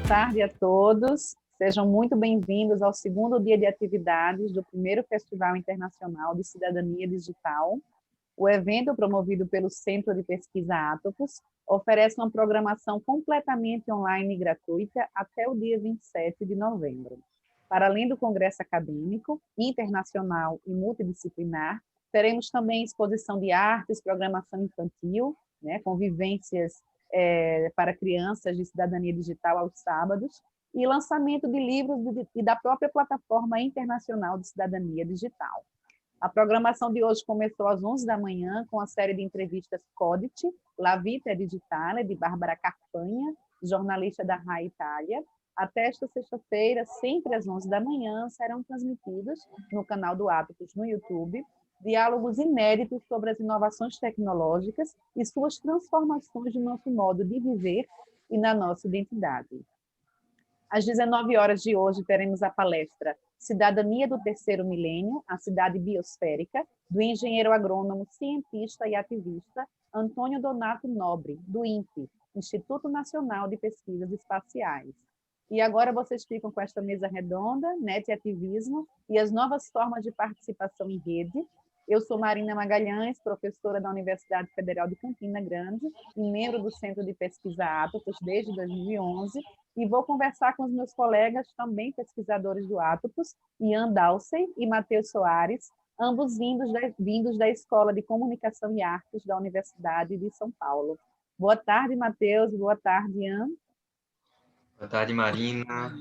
Boa tarde a todos, sejam muito bem-vindos ao segundo dia de atividades do primeiro Festival Internacional de Cidadania Digital. O evento, promovido pelo Centro de Pesquisa Atopus, oferece uma programação completamente online e gratuita até o dia 27 de novembro. Para além do congresso acadêmico, internacional e multidisciplinar, teremos também exposição de artes, programação infantil, convivências para crianças de cidadania digital aos sábados, e lançamento de livros e da própria plataforma internacional de cidadania digital. A programação de hoje começou às 11 da manhã com a série de entrevistas Codit, La Vita Digitale, de Bárbara Carpanha, jornalista da RAI Itália. Até esta sexta-feira, sempre às 11 da manhã, serão transmitidos no canal do Atopus no YouTube diálogos inéditos sobre as inovações tecnológicas e suas transformações no nosso modo de viver e na nossa identidade. Às 19 horas de hoje, teremos a palestra Cidadania do Terceiro Milênio, a Cidade Biosférica, do engenheiro agrônomo, cientista e ativista Antônio Donato Nobre, do INPE, Instituto Nacional de Pesquisas Espaciais. E agora vocês ficam com esta mesa redonda, NET e Ativismo, e as novas formas de participação em rede. Eu sou Marina Magalhães, professora da Universidade Federal de Campina Grande e membro do Centro de Pesquisa Atopus desde 2011, e vou conversar com os meus colegas, também pesquisadores do Atopus, Ian Dawsey e Matheus Soares, ambos vindos da Escola de Comunicação e Artes da Universidade de São Paulo. Boa tarde, Matheus. Boa tarde, Ian. Boa tarde, Marina.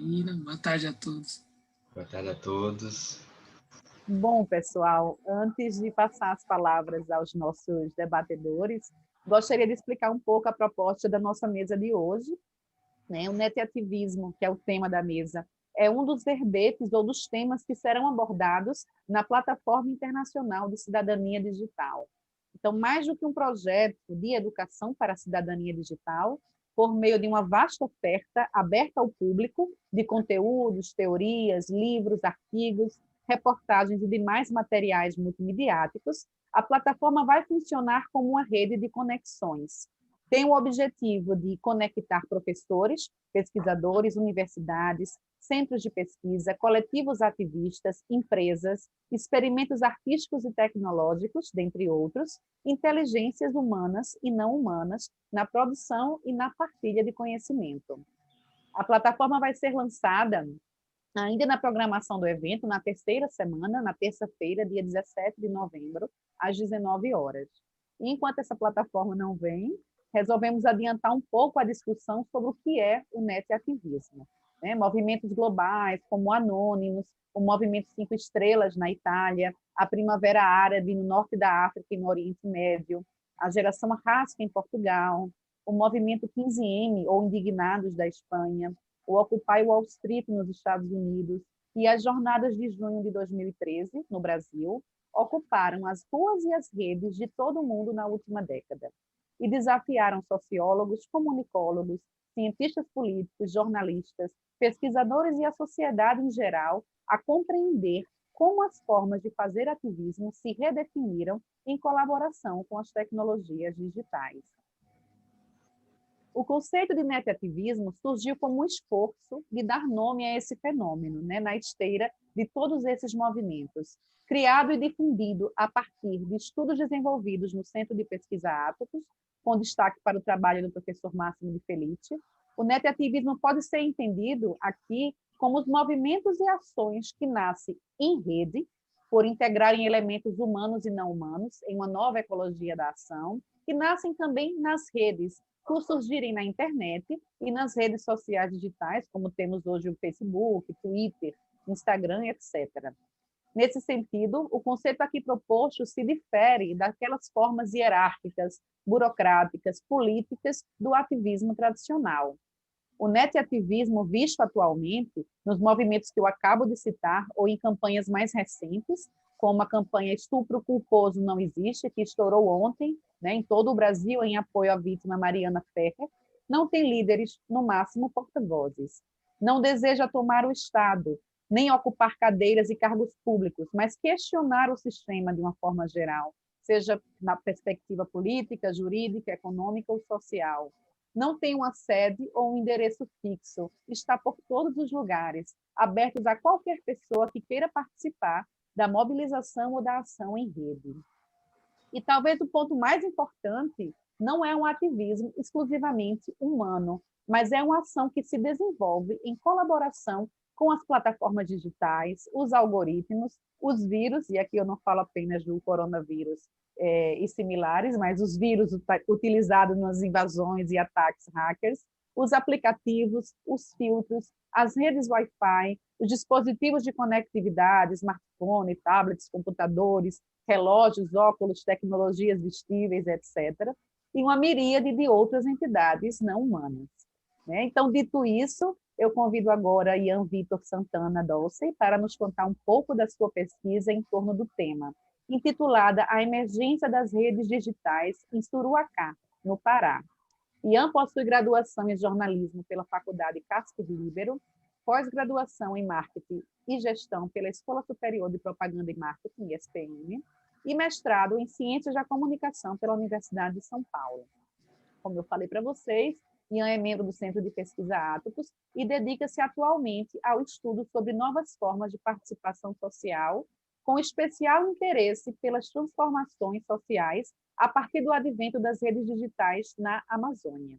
Boa tarde a todos. Boa tarde a todos. Bom, pessoal, antes de passar as palavras aos nossos debatedores, gostaria de explicar um pouco a proposta da nossa mesa de hoje. O NET-ativismo, que é o tema da mesa, é um dos verbetes ou dos temas que serão abordados na Plataforma Internacional de Cidadania Digital. Então, mais do que um projeto de educação para a cidadania digital, por meio de uma vasta oferta aberta ao público de conteúdos, teorias, livros, artigos, reportagens e demais materiais multimediáticos. A plataforma vai funcionar como uma rede de conexões. Tem o objetivo de conectar professores, pesquisadores, universidades, centros de pesquisa, coletivos ativistas, empresas, experimentos artísticos e tecnológicos, dentre outros, inteligências humanas e não humanas, na produção e na partilha de conhecimento. A plataforma vai ser lançada ainda na programação do evento, na terceira semana, na terça-feira, dia 17 de novembro, às 19 horas. E enquanto essa plataforma não vem, resolvemos adiantar um pouco a discussão sobre o que é o netativismo. Movimentos globais, como o Anônimos, o Movimento 5 Estrelas na Itália, a Primavera Árabe no norte da África e no Oriente Médio, a Geração Arrasca em Portugal, o Movimento 15M, ou Indignados da Espanha, o Occupy Wall Street nos Estados Unidos e as Jornadas de Junho de 2013, no Brasil, ocuparam as ruas e as redes de todo o mundo na última década e desafiaram sociólogos, comunicólogos, cientistas políticos, jornalistas, pesquisadores e a sociedade em geral a compreender como as formas de fazer ativismo se redefiniram em colaboração com as tecnologias digitais. O conceito de netativismo surgiu como um esforço de dar nome a esse fenômeno, na esteira de todos esses movimentos, criado e difundido a partir de estudos desenvolvidos no Centro de Pesquisa Atopus, com destaque para o trabalho do professor Máximo de Felice. O netativismo pode ser entendido aqui como os movimentos e ações que nascem em rede, por integrarem elementos humanos e não humanos em uma nova ecologia da ação, e nascem também nas redes, por surgirem na internet e nas redes sociais digitais, como temos hoje o Facebook, Twitter, Instagram, etc. Nesse sentido, o conceito aqui proposto se difere daquelas formas hierárquicas, burocráticas, políticas do ativismo tradicional. O netativismo visto atualmente nos movimentos que eu acabo de citar ou em campanhas mais recentes, como a campanha Estupro Culposo Não Existe, que estourou ontem, em todo o Brasil, em apoio à vítima Mariana Ferrer, não tem líderes, no máximo porta-vozes. Não deseja tomar o Estado, nem ocupar cadeiras e cargos públicos, mas questionar o sistema de uma forma geral, seja na perspectiva política, jurídica, econômica ou social. Não tem uma sede ou um endereço fixo, está por todos os lugares, abertos a qualquer pessoa que queira participar da mobilização ou da ação em rede. E talvez o ponto mais importante não é um ativismo exclusivamente humano, mas é uma ação que se desenvolve em colaboração com as plataformas digitais, os algoritmos, os vírus, e aqui eu não falo apenas do coronavírus e similares, mas os vírus utilizados nas invasões e ataques hackers, os aplicativos, os filtros, as redes Wi-Fi, os dispositivos de conectividade, smartphone, tablets, computadores, relógios, óculos, tecnologias vestíveis, etc., e uma miríade de outras entidades não humanas. Então, dito isso, eu convido agora Ian Vitor Santana Dolce para nos contar um pouco da sua pesquisa em torno do tema, intitulada A Emergência das Redes Digitais em Suruacá, no Pará. Ian possui graduação em jornalismo pela Faculdade Casper Líbero, pós-graduação em marketing e gestão pela Escola Superior de Propaganda e Marketing, ESPM, e mestrado em ciências da comunicação pela Universidade de São Paulo. Como eu falei para vocês, Ian é membro do Centro de Pesquisa Atopus e dedica-se atualmente ao estudo sobre novas formas de participação social, com especial interesse pelas transformações sociais a partir do advento das redes digitais na Amazônia.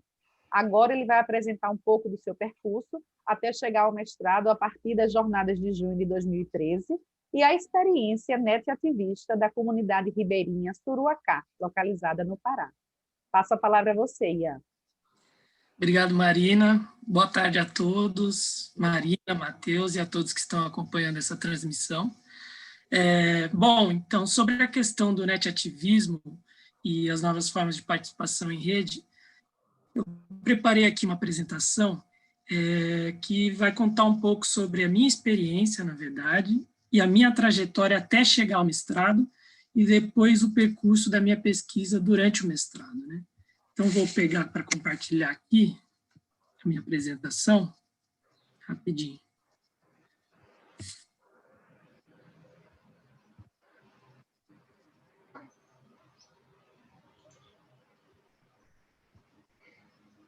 Agora ele vai apresentar um pouco do seu percurso até chegar ao mestrado a partir das Jornadas de Junho de 2013 e a experiência netativista da comunidade ribeirinha Suruacá, localizada no Pará. Passo a palavra a você, Ian. Obrigado, Marina. Boa tarde a todos, Marina, Matheus e a todos que estão acompanhando essa transmissão. Bom, então, sobre a questão do netativismo e as novas formas de participação em rede, eu preparei aqui uma apresentação que vai contar um pouco sobre a minha experiência, na verdade, e a minha trajetória até chegar ao mestrado, e depois o percurso da minha pesquisa durante o mestrado, Então, vou pegar para compartilhar aqui a minha apresentação, rapidinho.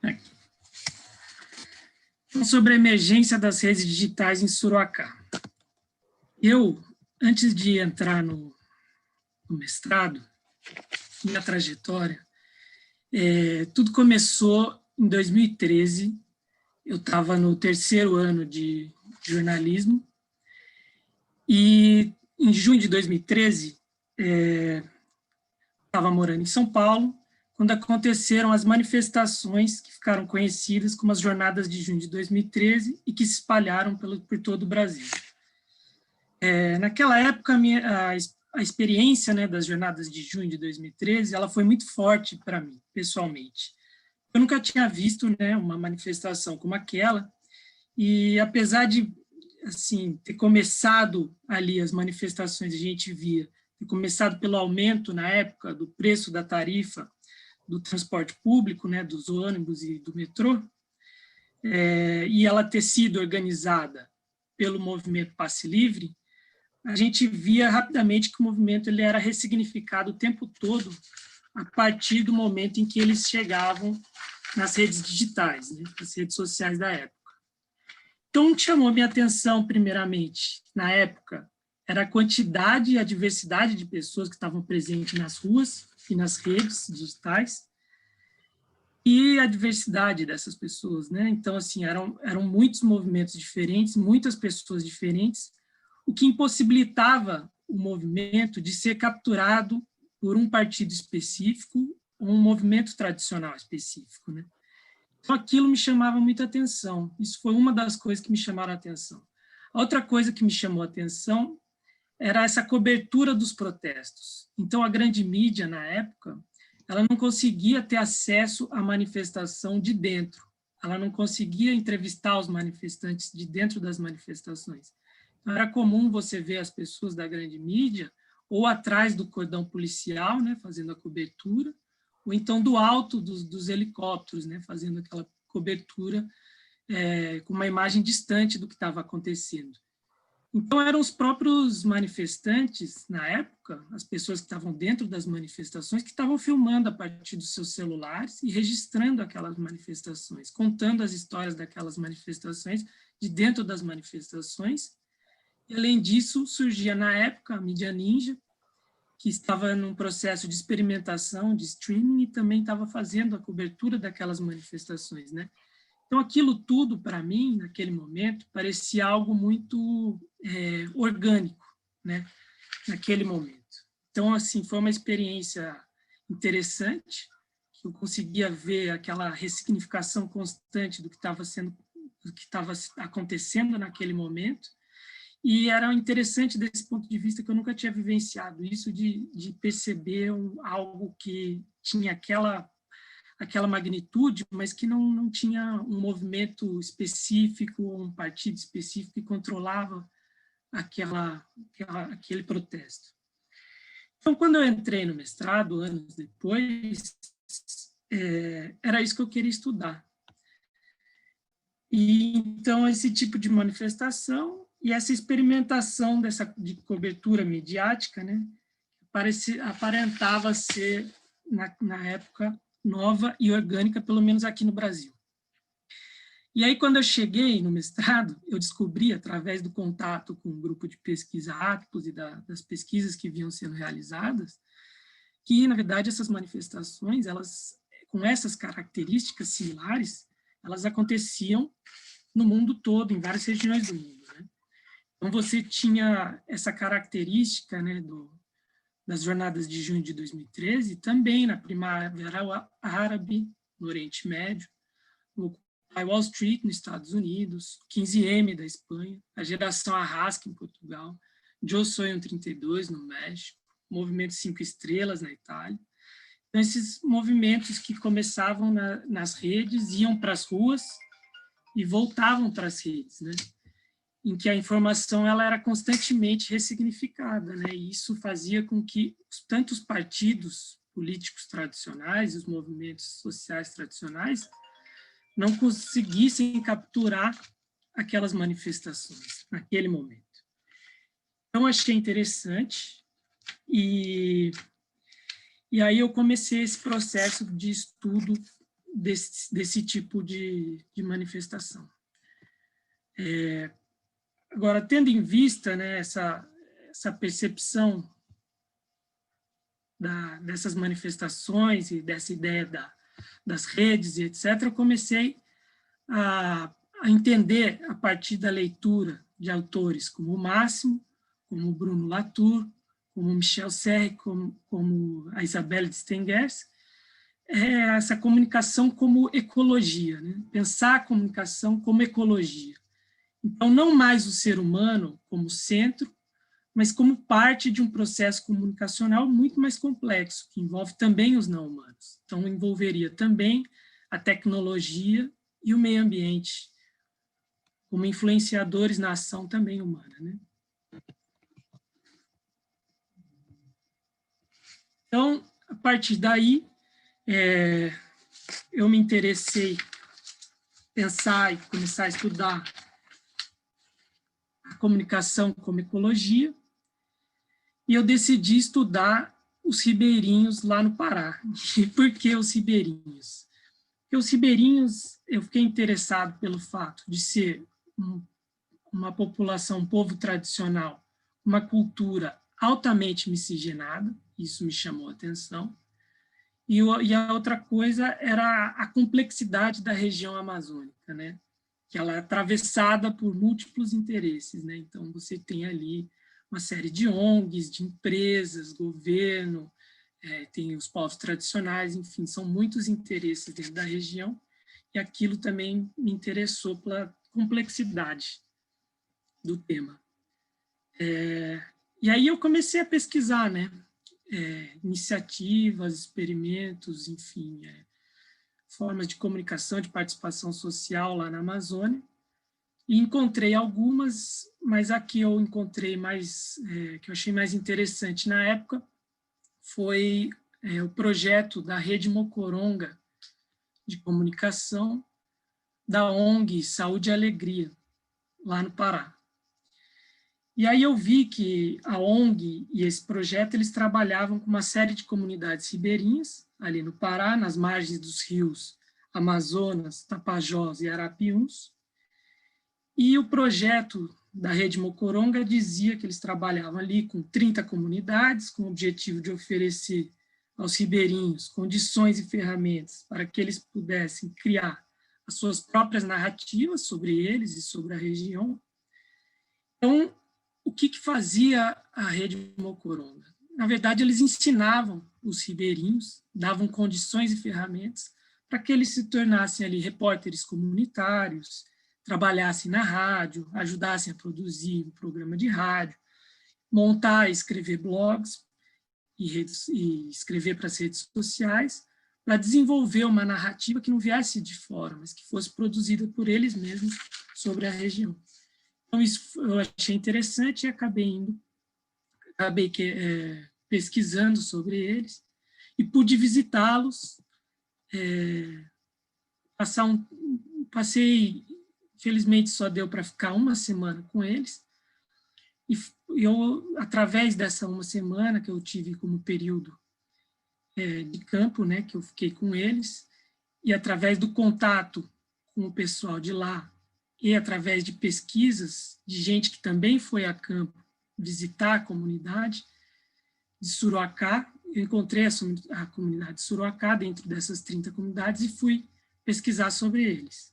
Aqui. Então, sobre a emergência das redes digitais em Sorocaba. Eu, antes de entrar no mestrado, minha trajetória, tudo começou em 2013. Eu estava no 3º ano de jornalismo e em junho de 2013 estava morando em São Paulo quando aconteceram as manifestações que ficaram conhecidas como as Jornadas de Junho de 2013 e que se espalharam por todo o Brasil. Naquela época, a experiência, né, das Jornadas de Junho de 2013 ela foi muito forte para mim, pessoalmente. Eu nunca tinha visto, né, uma manifestação como aquela, e apesar de assim, ter começado ali as manifestações, a gente via, ter começado pelo aumento, na época, do preço da tarifa do transporte público, né, dos ônibus e do metrô, e ela ter sido organizada pelo movimento Passe Livre, a gente via rapidamente que o movimento ele era ressignificado o tempo todo a partir do momento em que eles chegavam nas redes digitais, né, nas redes sociais da época. Então, o que chamou minha atenção, primeiramente, na época, era a quantidade e a diversidade de pessoas que estavam presentes nas ruas e nas redes digitais, e a diversidade dessas pessoas, né? Então, assim, eram muitos movimentos diferentes, muitas pessoas diferentes, o que impossibilitava o movimento de ser capturado por um partido específico ou um movimento tradicional específico, né? Então, aquilo me chamava muita atenção. Isso foi uma das coisas que me chamaram a atenção. A outra coisa que me chamou a atenção era essa cobertura dos protestos. Então, a grande mídia, na época, ela não conseguia ter acesso à manifestação de dentro. Ela não conseguia entrevistar os manifestantes de dentro das manifestações. Então, era comum você ver as pessoas da grande mídia ou atrás do cordão policial, né, fazendo a cobertura, ou então do alto dos helicópteros, né, fazendo aquela cobertura com uma imagem distante do que estava acontecendo. Então, eram os próprios manifestantes, na época, as pessoas que estavam dentro das manifestações, que estavam filmando a partir dos seus celulares e registrando aquelas manifestações, contando as histórias daquelas manifestações, de dentro das manifestações. E, além disso, surgia, na época, a mídia ninja, que estava num processo de experimentação, de streaming, e também estava fazendo a cobertura daquelas manifestações, né? Então, aquilo tudo, para mim, naquele momento, parecia algo muito orgânico, né? Naquele momento. Então, assim, foi uma experiência interessante, que eu conseguia ver aquela ressignificação constante do que estava acontecendo naquele momento, e era interessante desse ponto de vista que eu nunca tinha vivenciado isso, de perceber algo que tinha aquela magnitude, mas que não tinha um movimento específico, um partido específico que controlava aquele protesto. Então, quando eu entrei no mestrado, anos depois, era isso que eu queria estudar. E, então, esse tipo de manifestação e essa experimentação de cobertura midiática, né, aparentava ser, na época, nova e orgânica, pelo menos aqui no Brasil. E aí, quando eu cheguei no mestrado, eu descobri, através do contato com um grupo de pesquisa Atlas e das pesquisas que vinham sendo realizadas, que, na verdade, essas manifestações, elas, com essas características similares, elas aconteciam no mundo todo, em várias regiões do mundo, né? Então, você tinha essa característica, né, das Jornadas de Junho de 2013, também na Primavera Árabe, no Oriente Médio, no Wall Street, nos Estados Unidos, 15M da Espanha, a Geração Arrasca, em Portugal, Yo Soy 32, no México, Movimento 5 Estrelas, na Itália. Então, esses movimentos que começavam nas redes, iam para as ruas e voltavam para as redes, né? Em que a informação ela era constantemente ressignificada, né? E isso fazia com que tanto os partidos políticos tradicionais, os movimentos sociais tradicionais, não conseguissem capturar aquelas manifestações naquele momento. Então, achei interessante e aí eu comecei esse processo de estudo desse tipo de manifestação. Agora, tendo em vista, né, essa percepção dessas manifestações e dessa ideia das redes e etc., eu comecei a entender, a partir da leitura de autores como o Máximo, como o Bruno Latour, como o Michel Serres, como a Isabelle de Stengers, essa comunicação como ecologia, né? Pensar a comunicação como ecologia. Então, não mais o ser humano como centro, mas como parte de um processo comunicacional muito mais complexo, que envolve também os não humanos. Então, envolveria também a tecnologia e o meio ambiente, como influenciadores na ação também humana, né? Então, a partir daí, eu me interessei em pensar e começar a estudar a comunicação como ecologia, e eu decidi estudar os ribeirinhos lá no Pará. E por que os ribeirinhos? Porque os ribeirinhos, eu fiquei interessado pelo fato de ser uma população, um povo tradicional, uma cultura altamente miscigenada, isso me chamou a atenção, e a outra coisa era a complexidade da região amazônica, né? Que ela é atravessada por múltiplos interesses, né? Então, você tem ali uma série de ONGs, de empresas, governo, tem os povos tradicionais, enfim, são muitos interesses dentro da região, e aquilo também me interessou pela complexidade do tema. E aí eu comecei a pesquisar, né? Iniciativas, experimentos, enfim, formas de comunicação, de participação social lá na Amazônia, e encontrei algumas, mas a que eu encontrei mais, que eu achei mais interessante na época, foi o projeto da Rede Mocoronga de Comunicação, da ONG Saúde e Alegria, lá no Pará. E aí eu vi que a ONG e esse projeto, eles trabalhavam com uma série de comunidades ribeirinhas, ali no Pará, nas margens dos rios Amazonas, Tapajós e Arapiuns. E o projeto da Rede Mocoronga dizia que eles trabalhavam ali com 30 comunidades, com o objetivo de oferecer aos ribeirinhos condições e ferramentas para que eles pudessem criar as suas próprias narrativas sobre eles e sobre a região. Então, o que fazia a Rede Mocoronga? Na verdade, eles ensinavam os ribeirinhos, davam condições e ferramentas para que eles se tornassem ali repórteres comunitários, trabalhassem na rádio, ajudassem a produzir um programa de rádio, montar e escrever blogs e escrever para as redes sociais, para desenvolver uma narrativa que não viesse de fora, mas que fosse produzida por eles mesmos sobre a região. Então, isso eu achei interessante e acabei pesquisando sobre eles e pude visitá-los, passei, infelizmente só deu para ficar uma semana com eles, e eu, através dessa uma semana que eu tive como período de campo, né, que eu fiquei com eles, e através do contato com o pessoal de lá, e através de pesquisas de gente que também foi a campo visitar a comunidade de Sorocá, eu encontrei a comunidade de Sorocá dentro dessas 30 comunidades e fui pesquisar sobre eles.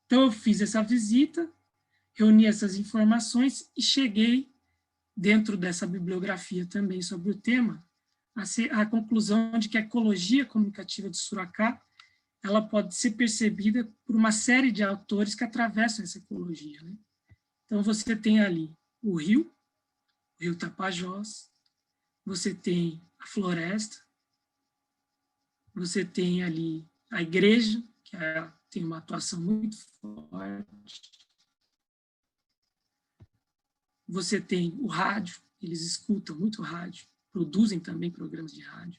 Então, eu fiz essa visita, reuni essas informações e cheguei, dentro dessa bibliografia também sobre o tema, a conclusão de que a ecologia comunicativa de Sorocá ela pode ser percebida por uma série de autores que atravessam essa ecologia, né? Então, você tem ali o rio Tapajós, você tem a floresta, você tem ali a igreja, que tem uma atuação muito forte, você tem o rádio, eles escutam muito rádio, produzem também programas de rádio,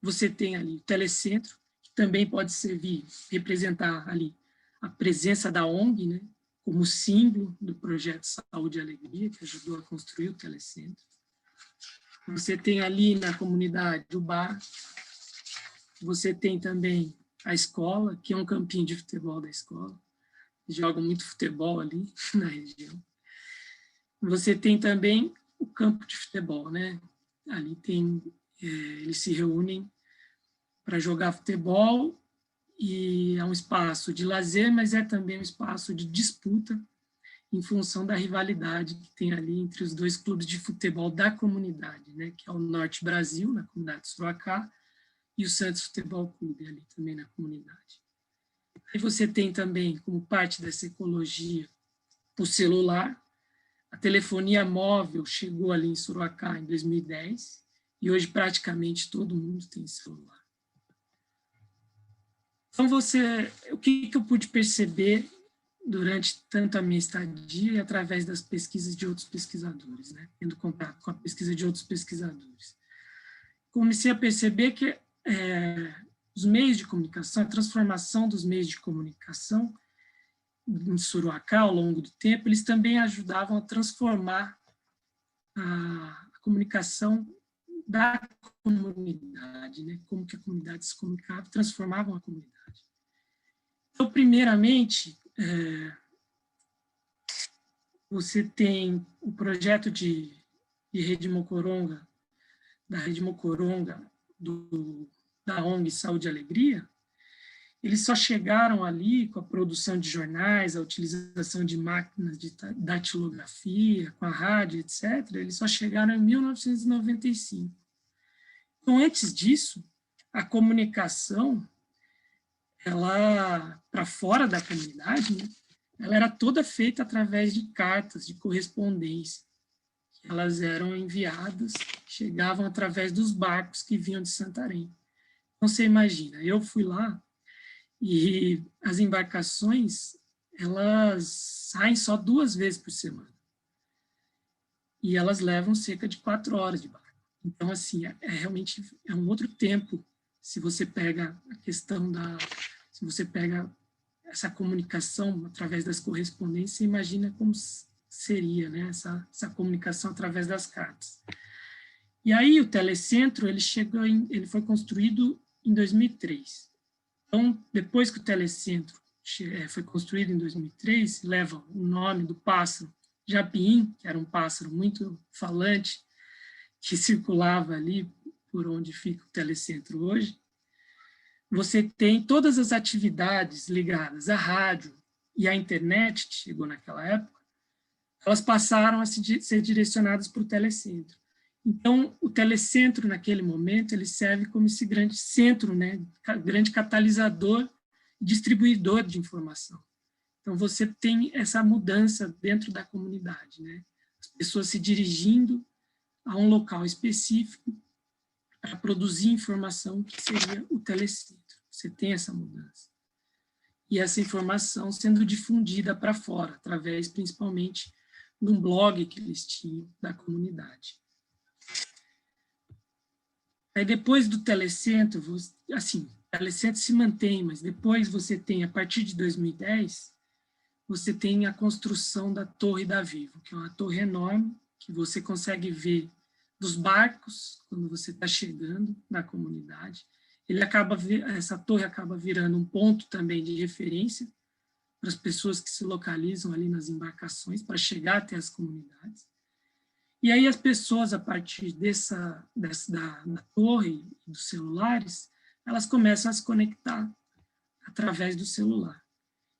você tem ali o telecentro, também pode servir, representar ali a presença da ONG, né, como símbolo do projeto Saúde e Alegria, que ajudou a construir o telecentro. Você tem ali na comunidade o bar, você tem também a escola, que é um campinho de futebol da escola, jogam muito futebol ali na região. Você tem também o campo de futebol, né? Ali tem, eles se reúnem para jogar futebol, e é um espaço de lazer, mas é também um espaço de disputa em função da rivalidade que tem ali entre os dois clubes de futebol da comunidade, né, que é o Norte Brasil, na comunidade de Sorocá, e o Santos Futebol Clube, ali também na comunidade. E você tem também, como parte dessa ecologia, o celular. A telefonia móvel chegou ali em Sorocá em 2010, e hoje praticamente todo mundo tem celular. Então, o que eu pude perceber durante tanto a minha estadia e através das pesquisas de outros pesquisadores, né? Tendo contato com a pesquisa de outros pesquisadores. Comecei a perceber que os meios de comunicação, a transformação dos meios de comunicação em Sorocá ao longo do tempo, eles também ajudavam a transformar a comunicação da comunidade, né? Como que a comunidade se comunicava, transformavam a comunidade. Então, primeiramente, você tem o projeto de Rede Mocoronga, da Rede Mocoronga, da ONG Saúde e Alegria. Eles só chegaram ali com a produção de jornais, a utilização de máquinas de datilografia, com a rádio, etc. Eles só chegaram em 1995. Então, antes disso, a comunicação, ela, para fora da comunidade, né, ela era toda feita através de cartas, de correspondência. Elas eram enviadas, chegavam através dos barcos que vinham de Santarém. Então, você imagina, eu fui lá e as embarcações, elas saem só 2 vezes por semana. E elas levam cerca de 4 horas de barco. Então, assim, realmente um outro tempo, se você pega a questão se você pega essa comunicação através das correspondências, você imagina como seria, né, essa comunicação através das cartas. E aí o telecentro, ele foi construído em 2003. Então, depois que o telecentro foi construído em 2003, leva o nome do pássaro Japim, que era um pássaro muito falante, que circulava ali por onde fica o telecentro hoje. Você tem todas as atividades ligadas à rádio e à internet, que chegou naquela época, elas passaram a ser direcionadas para o telecentro. Então, o telecentro, naquele momento, ele serve como esse grande centro, né, grande catalisador, distribuidor de informação. Então, você tem essa mudança dentro da comunidade, né? As pessoas se dirigindo a um local específico para produzir informação, que seria o telecentro. Você tem essa mudança. E essa informação sendo difundida para fora, através, principalmente, de um blog que eles tinham da comunidade. Aí, depois do telecentro, assim, o telecentro se mantém, mas depois você tem, a partir de 2010, você tem a construção da Torre da Vivo, que é uma torre enorme, que você consegue ver dos barcos, quando você está chegando na comunidade. Essa torre acaba virando um ponto também de referência para as pessoas que se localizam ali nas embarcações, para chegar até as comunidades. E aí as pessoas, a partir da torre e dos celulares, elas começam a se conectar através do celular.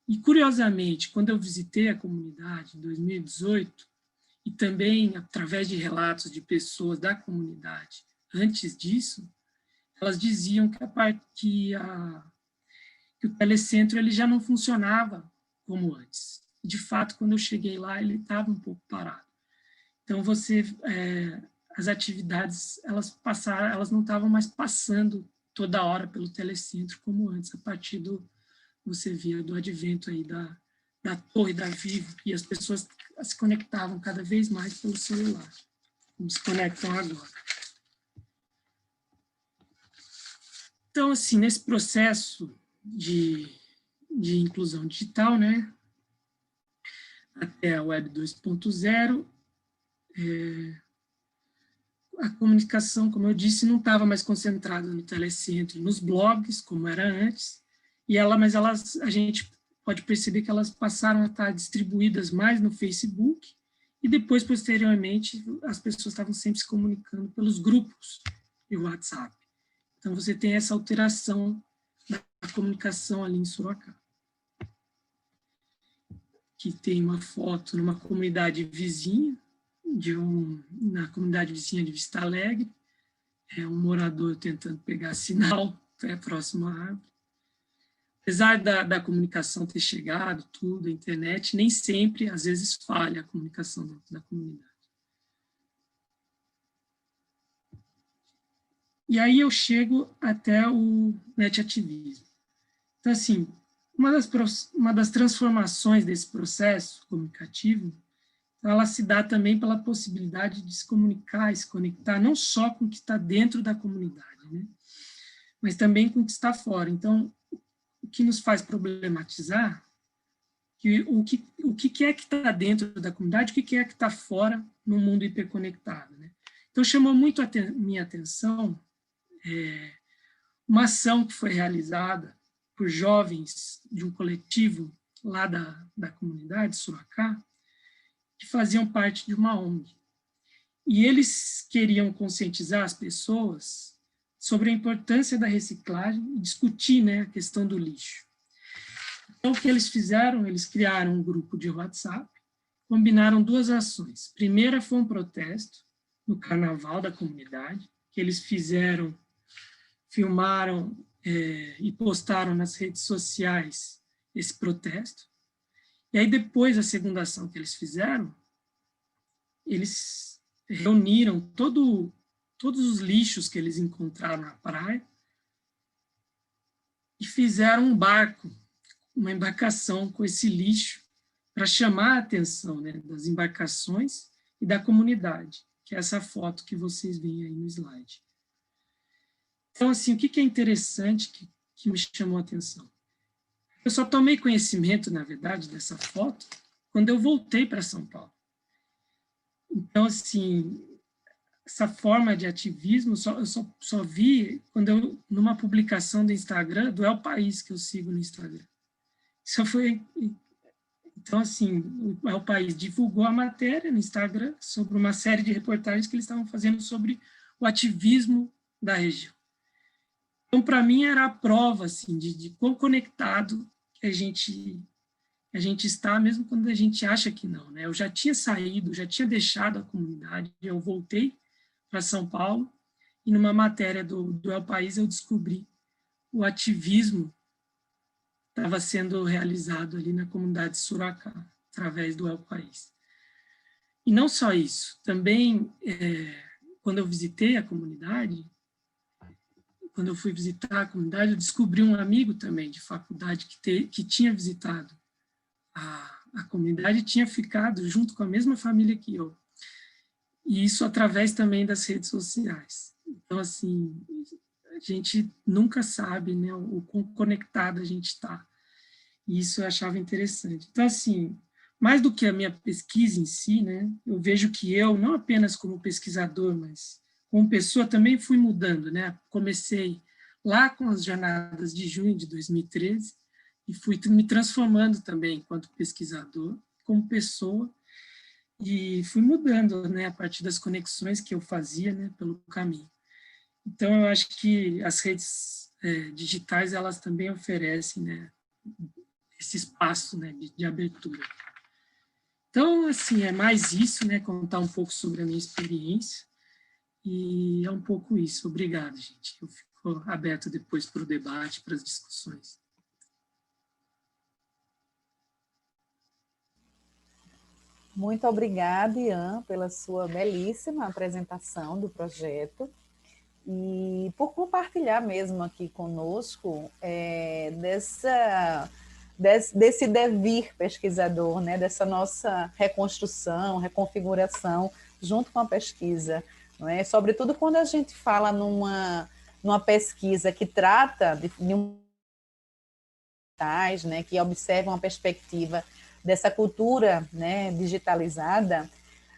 E, curiosamente, quando eu visitei a comunidade em 2018, e também através de relatos de pessoas da comunidade antes disso, elas diziam que o telecentro ele já não funcionava como antes. De fato, quando eu cheguei lá, ele estava um pouco parado. Então, as atividades, elas não estavam mais passando toda hora pelo telecentro como antes, a partir você via do advento aí da Torre da Vivo, e as pessoas se conectavam cada vez mais pelo celular, como se conectam agora. Então, assim, nesse processo de inclusão digital, né, até a Web 2.0, a comunicação, como eu disse, não estava mais concentrada no telecentro, nos blogs, como era antes, mas a gente pode perceber que elas passaram a estar distribuídas mais no Facebook, e depois, posteriormente, as pessoas estavam sempre se comunicando pelos grupos de WhatsApp. Então, você tem essa alteração da comunicação ali em Sorocaba, que tem uma foto numa comunidade vizinha, na comunidade vizinha de Vista Alegre, um morador tentando pegar sinal próximo à árvore. Apesar da comunicação ter chegado, tudo, a internet, nem sempre, às vezes, falha a comunicação dentro da comunidade. E aí eu chego até o netativismo. Então, assim, uma das transformações desse processo comunicativo, ela se dá também pela possibilidade de se comunicar e se conectar não só com o que está dentro da comunidade, né, mas também com o que está fora. Então, o que nos faz problematizar o que é que está dentro da comunidade, o que é que está fora no mundo hiperconectado, né? Então, chamou muito a minha atenção uma ação que foi realizada por jovens de um coletivo lá da comunidade, Sorocaba, que faziam parte de uma ONG. E eles queriam conscientizar as pessoas sobre a importância da reciclagem e discutir, né, a questão do lixo. Então, o que eles fizeram? Eles criaram um grupo de WhatsApp, combinaram duas ações. Primeira foi um protesto no carnaval da comunidade, que eles filmaram e postaram nas redes sociais esse protesto. E aí, depois, a segunda ação que eles fizeram, eles reuniram todos os lixos que eles encontraram na praia e fizeram um barco, uma embarcação com esse lixo para chamar a atenção, né, das embarcações e da comunidade, que é essa foto que vocês veem aí no slide. Então, assim, o que é interessante que me chamou a atenção? Eu só tomei conhecimento, na verdade, dessa foto quando eu voltei para São Paulo. Então, assim, essa forma de ativismo eu só vi numa publicação do Instagram, do El País, que eu sigo no Instagram. Então, assim, o El País divulgou a matéria no Instagram sobre uma série de reportagens que eles estavam fazendo sobre o ativismo da região. Então, para mim, era a prova assim, de quão conectado que a gente está, mesmo quando a gente acha que não, né? Eu já tinha saído, já tinha deixado a comunidade, eu voltei para São Paulo, e numa matéria do El País eu descobri o ativismo que estava sendo realizado ali na comunidade de Sorocaba, através do El País. E não só isso, também, quando eu visitei a comunidade, quando eu fui visitar a comunidade, eu descobri um amigo também de faculdade que tinha visitado a comunidade e tinha ficado junto com a mesma família que eu. E isso através também das redes sociais. Então, assim, a gente nunca sabe, né, o quão conectado a gente está. E isso eu achava interessante. Então, assim, mais do que a minha pesquisa em si, né, eu vejo que eu, não apenas como pesquisador, mas como pessoa, também fui mudando, né? Comecei lá com as jornadas de junho de 2013 e fui me transformando também enquanto pesquisador, como pessoa, e fui mudando, né, a partir das conexões que eu fazia, né, pelo caminho. Então, eu acho que as redes digitais, elas também oferecem, né, esse espaço, né, de abertura. Então, assim, é mais isso, né, contar um pouco sobre a minha experiência. E é um pouco isso. Obrigado, gente. Eu fico aberto depois para o debate, para as discussões. Muito obrigada, Ian, pela sua belíssima apresentação do projeto e por compartilhar mesmo aqui conosco desse devir pesquisador, né, dessa nossa reconstrução, reconfiguração junto com a pesquisa. Não é? Sobretudo quando a gente fala numa pesquisa que trata de um digitais, né, que observam a perspectiva dessa cultura, né, digitalizada,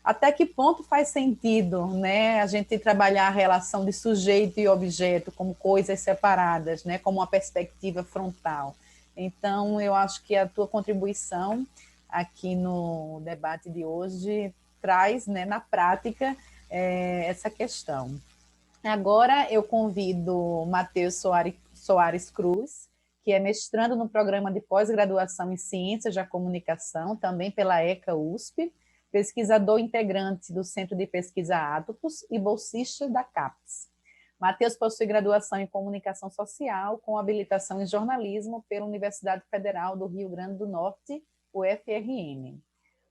até que ponto faz sentido, né, a gente trabalhar a relação de sujeito e objeto como coisas separadas, né, como uma perspectiva frontal. Então, eu acho que a tua contribuição aqui no debate de hoje traz, né, na prática, essa questão. Agora eu convido Matheus Soares Cruz, que é mestrando no programa de pós-graduação em Ciências da Comunicação, também pela ECA USP, pesquisador integrante do Centro de Pesquisa Atopus e bolsista da CAPES. Matheus possui graduação em Comunicação Social, com habilitação em Jornalismo pela Universidade Federal do Rio Grande do Norte, UFRN.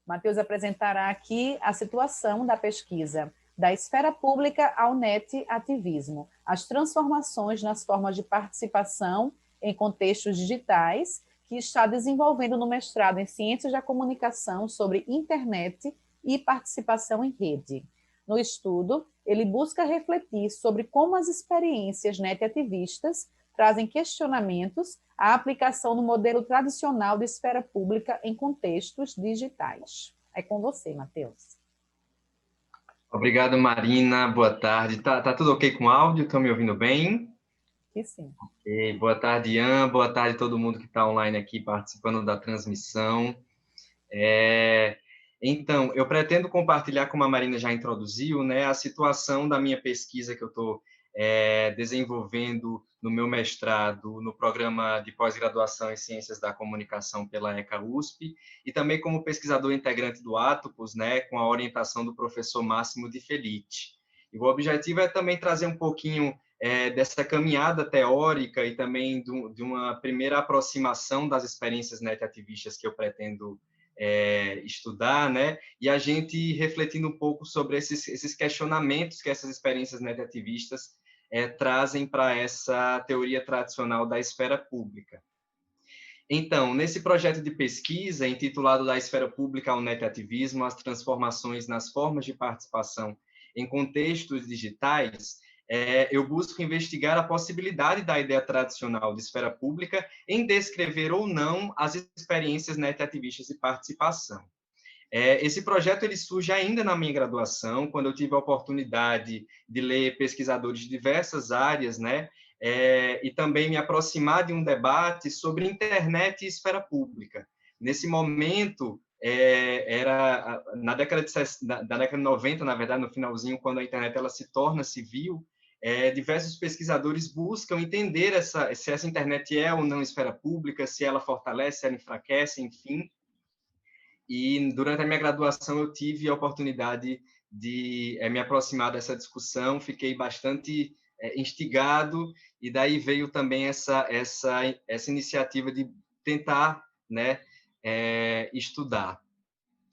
Matheus apresentará aqui a situação da pesquisa da esfera pública ao net-ativismo, as transformações nas formas de participação em contextos digitais, que está desenvolvendo no mestrado em Ciências da Comunicação sobre internet e participação em rede. No estudo, ele busca refletir sobre como as experiências net-ativistas trazem questionamentos à aplicação do modelo tradicional de esfera pública em contextos digitais. É com você, Matheus. Obrigado, Marina. Boa tarde. Tá tudo ok com o áudio? Estão me ouvindo bem? Que sim. Okay. Boa tarde, Ian. Boa tarde a todo mundo que está online aqui participando da transmissão. Então, eu pretendo compartilhar, como a Marina já introduziu, né, a situação da minha pesquisa que eu estou desenvolvendo no meu mestrado no programa de pós-graduação em Ciências da Comunicação pela ECA USP e também como pesquisador integrante do Atopus, né, com a orientação do professor Máximo de Felice. E o objetivo é também trazer um pouquinho dessa caminhada teórica e também de uma primeira aproximação das experiências net-ativistas que eu pretendo estudar, né? E a gente refletindo um pouco sobre esses questionamentos que essas experiências net-ativistas trazem para essa teoria tradicional da esfera pública. Então, nesse projeto de pesquisa, intitulado Da Esfera Pública ao Net-ativismo, as transformações nas formas de participação em contextos digitais, eu busco investigar a possibilidade da ideia tradicional de esfera pública em descrever ou não as experiências net-ativistas de participação. Esse projeto ele surge ainda na minha graduação, quando eu tive a oportunidade de ler pesquisadores de diversas áreas, né, e também me aproximar de um debate sobre internet e esfera pública. Nesse momento, era na década de 90, na verdade, no finalzinho, quando a internet ela se torna civil, diversos pesquisadores buscam entender se essa internet é ou não esfera pública, se ela fortalece, se ela enfraquece, enfim. E durante a minha graduação eu tive a oportunidade de me aproximar dessa discussão, fiquei bastante instigado, e daí veio também essa iniciativa de tentar, né, estudar.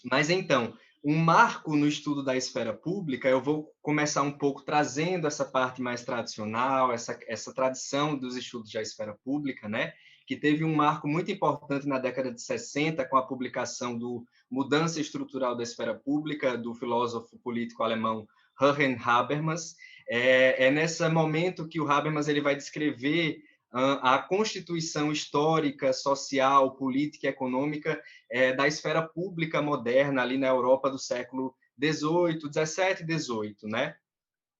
Mas então, um marco no estudo da esfera pública, eu vou começar um pouco trazendo essa parte mais tradicional, essa tradição dos estudos da esfera pública, né? Que teve um marco muito importante na década de 60, com a publicação do Mudança Estrutural da Esfera Pública, do filósofo político alemão Jürgen Habermas. É nesse momento que o Habermas ele vai descrever a constituição histórica, social, política e econômica da esfera pública moderna ali na Europa do século XVIII, XVII e XVIII, né?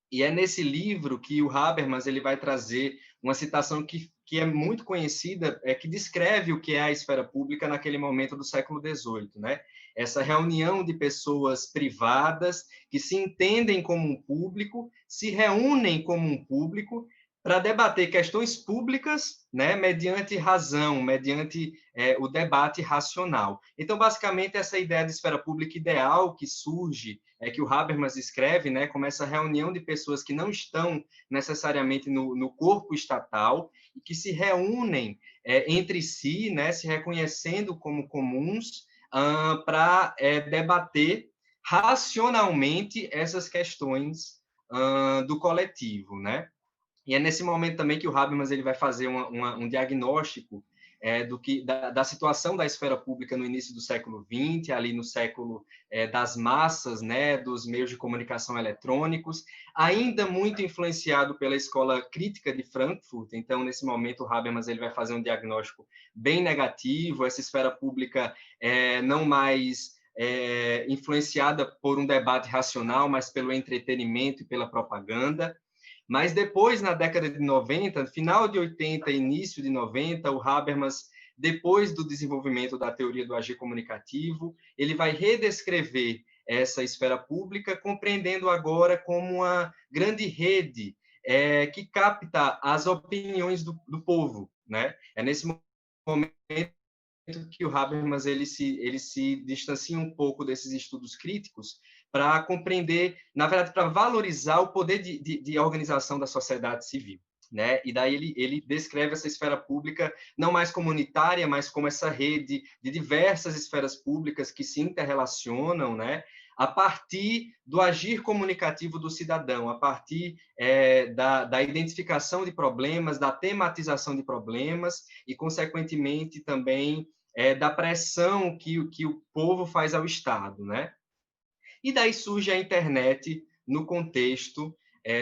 E é nesse livro que o Habermas ele vai trazer uma citação que é muito conhecida, que descreve o que é a esfera pública naquele momento do século XVIII, né? Essa reunião de pessoas privadas que se entendem como um público, se reúnem como um público para debater questões públicas, né, mediante razão, mediante o debate racional. Então, basicamente, essa ideia de esfera pública ideal que surge, que o Habermas escreve, né, como essa reunião de pessoas que não estão necessariamente no corpo estatal e que se reúnem entre si, né, se reconhecendo como comuns, para debater racionalmente essas questões do coletivo, né? E é nesse momento também que o Habermas ele vai fazer um diagnóstico da situação da esfera pública no início do século XX, ali no século das massas, né, dos meios de comunicação eletrônicos, ainda muito influenciado pela escola crítica de Frankfurt. Então, nesse momento, o Habermas ele vai fazer um diagnóstico bem negativo, essa esfera pública não mais influenciada por um debate racional, mas pelo entretenimento e pela propaganda. Mas depois, na década de 90, final de 80 início de 90, o Habermas, depois do desenvolvimento da teoria do agir comunicativo, ele vai redescrever essa esfera pública, compreendendo agora como uma grande rede que capta as opiniões do povo, né? É nesse momento que o Habermas ele se distancia um pouco desses estudos críticos para compreender, na verdade, para valorizar o poder de organização da sociedade civil, né? E daí ele descreve essa esfera pública não mais comunitária, mas como essa rede de diversas esferas públicas que se interrelacionam, né? A partir do agir comunicativo do cidadão, a partir da identificação de problemas, da tematização de problemas e, consequentemente, também da pressão que o povo faz ao Estado, né? E daí surge a internet no contexto,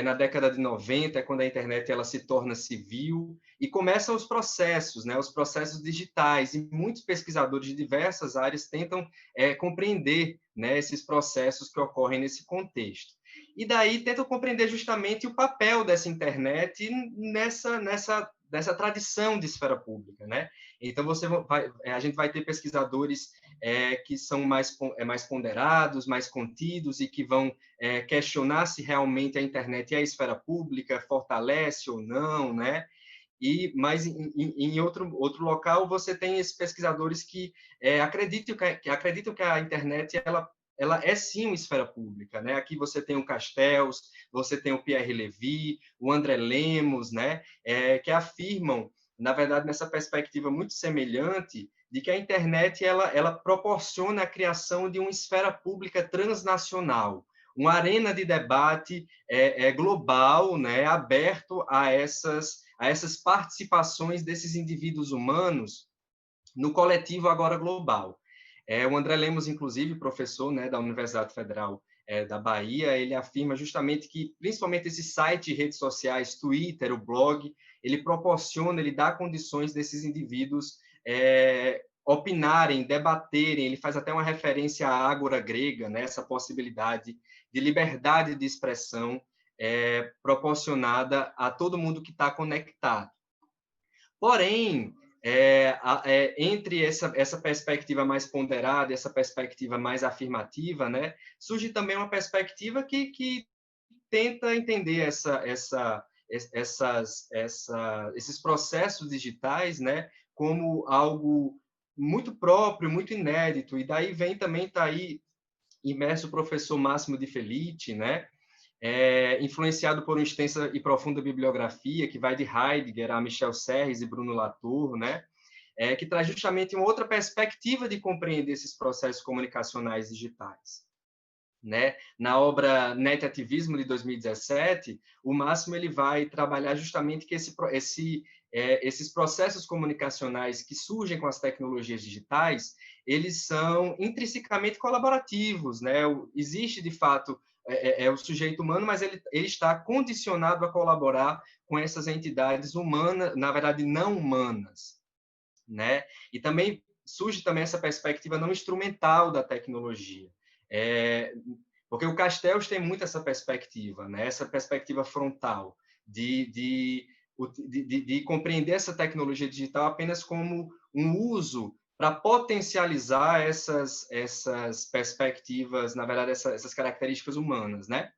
na década de 90, quando a internet ela se torna civil, e começam os processos, né, os processos digitais, e muitos pesquisadores de diversas áreas tentam compreender, né, esses processos que ocorrem nesse contexto. E daí tentam compreender justamente o papel dessa internet nessa tradição de esfera pública, né? Então, a gente vai ter pesquisadores que são mais ponderados, mais contidos e que vão questionar se realmente a internet é a esfera pública, fortalece ou não, né? Mas em outro local você tem esses pesquisadores que acreditam que a internet ela é sim uma esfera pública, né? Aqui você tem o Castells, você tem o Pierre Levy, o André Lemos, né? Que afirmam, na verdade, nessa perspectiva muito semelhante, de que a internet ela proporciona a criação de uma esfera pública transnacional, uma arena de debate global, né? Aberto a essas participações desses indivíduos humanos no coletivo agora global. O André Lemos, inclusive, professor, né, da Universidade Federal da Bahia, ele afirma justamente que, principalmente esses sites, redes sociais, Twitter, o blog, ele dá condições desses indivíduos opinarem, debaterem, ele faz até uma referência à ágora grega, né, essa possibilidade de liberdade de expressão proporcionada a todo mundo que está conectado. Porém, entre essa perspectiva mais ponderada, essa perspectiva mais afirmativa, né, surge também uma perspectiva que tenta entender esses processos digitais, né, como algo muito próprio, muito inédito, e daí está aí imerso o professor Máximo de Felice, né, influenciado por uma extensa e profunda bibliografia que vai de Heidegger a Michel Serres e Bruno Latour, né, que traz justamente uma outra perspectiva de compreender esses processos comunicacionais digitais. Né? Na obra Net Ativismo, de 2017, o Máximo ele vai trabalhar justamente que esses processos comunicacionais que surgem com as tecnologias digitais, eles são intrinsecamente colaborativos, né? Existe, de fato, o sujeito humano, mas ele está condicionado a colaborar com essas entidades humanas, na verdade, não humanas, né? E também surge também essa perspectiva não instrumental da tecnologia. Porque o Castells tem muito essa perspectiva, né? Essa perspectiva frontal de compreender essa tecnologia digital apenas como um uso para potencializar essas perspectivas, na verdade, essas características humanas, né?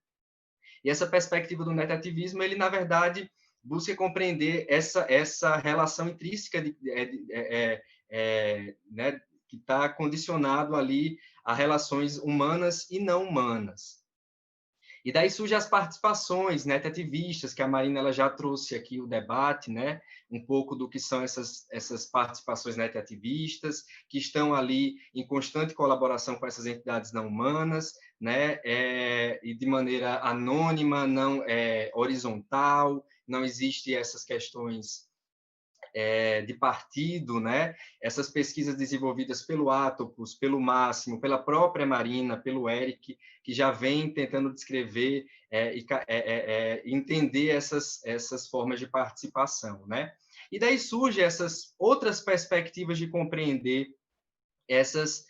E essa perspectiva do netativismo, ele, na verdade, busca compreender essa relação intrínseca né, que está condicionado ali a relações humanas e não humanas. E daí surgem as participações netativistas, que a Marina ela já trouxe aqui o debate, né? Um pouco do que são essas participações netativistas, que estão ali em constante colaboração com essas entidades não humanas, né? E de maneira anônima, não horizontal, não existe essas questões de partido, né? Essas pesquisas desenvolvidas pelo Atopus, pelo Máximo, pela própria Marina, pelo Eric, que já vem tentando descrever e entender essas formas de participação, né? E daí surgem essas outras perspectivas de compreender esses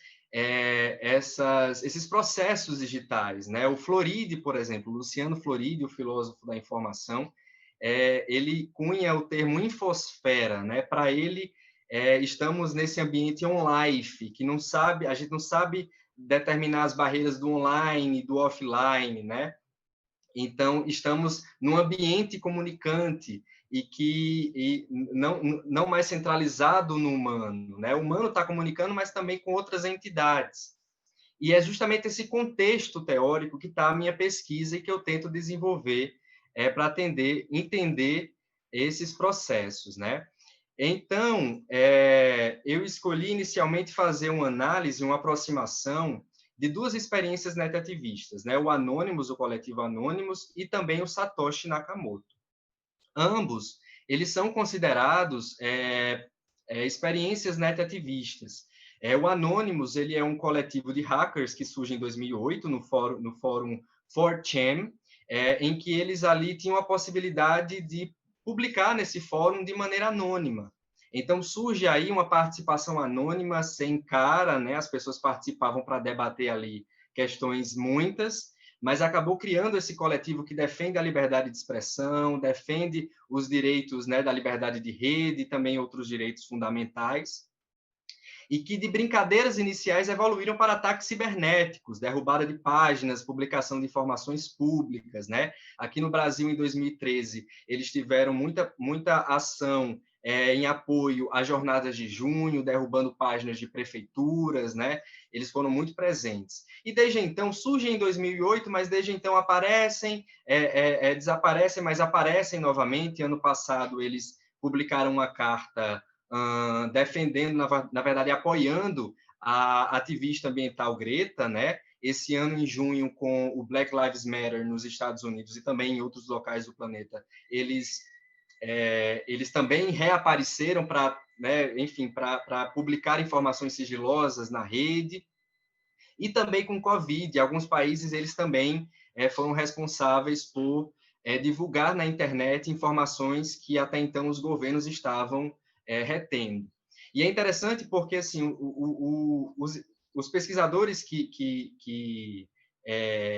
processos digitais, né? O Floridi, por exemplo, Luciano Floridi, o filósofo da informação, ele cunha o termo infosfera, né? Para ele, estamos nesse ambiente on-life, que a gente não sabe determinar as barreiras do online e do offline, né? Então, estamos num ambiente comunicante e não mais centralizado no humano, né? O humano está comunicando, mas também com outras entidades. E é justamente esse contexto teórico que está a minha pesquisa e que eu tento desenvolver para entender esses processos, né? Então, eu escolhi inicialmente fazer uma análise, uma aproximação de duas experiências netativistas, né? O Anonymous, o coletivo Anonymous, e também o Satoshi Nakamoto. Ambos, eles são considerados experiências netativistas. O Anonymous, ele é um coletivo de hackers que surge em 2008 no fórum 4chan, em que eles ali tinham a possibilidade de publicar nesse fórum de maneira anônima. Então, surge aí uma participação anônima, sem cara, né? As pessoas participavam para debater ali questões muitas, mas acabou criando esse coletivo que defende a liberdade de expressão, defende os direitos, né, da liberdade de rede e também outros direitos fundamentais, e que de brincadeiras iniciais evoluíram para ataques cibernéticos, derrubada de páginas, publicação de informações públicas, né? Aqui no Brasil, em 2013, eles tiveram muita ação em apoio às jornadas de junho, derrubando páginas de prefeituras, né? Eles foram muito presentes. E desde então, surgem em 2008, mas desde então aparecem, desaparecem, mas aparecem novamente. Ano passado, eles publicaram uma carta defendendo, na verdade, apoiando a ativista ambiental Greta, né? Esse ano, em junho, com o Black Lives Matter nos Estados Unidos e também em outros locais do planeta, eles também reapareceram para, né, enfim, para publicar informações sigilosas na rede, e também com Covid. Alguns países, eles também foram responsáveis por divulgar na internet informações que até então os governos estavam retendo. E é interessante porque assim, os pesquisadores que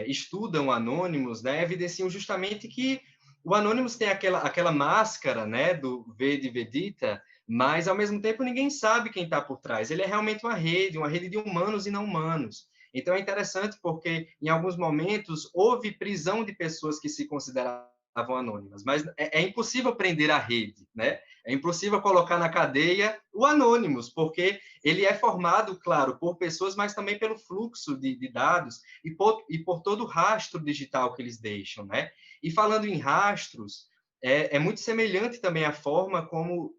estudam Anonymous, né, evidenciam justamente que o Anonymous tem aquela máscara, né, do V de Vedita, mas, ao mesmo tempo, ninguém sabe quem está por trás. Ele é realmente uma rede de humanos e não humanos. Então, é interessante porque, em alguns momentos, houve prisão de pessoas que se consideravam anônimas, mas é impossível prender a rede, né? É impossível colocar na cadeia o Anonymous, porque ele é formado, claro, por pessoas, mas também pelo fluxo de dados e por todo o rastro digital que eles deixam, né? E falando em rastros, é muito semelhante também a forma como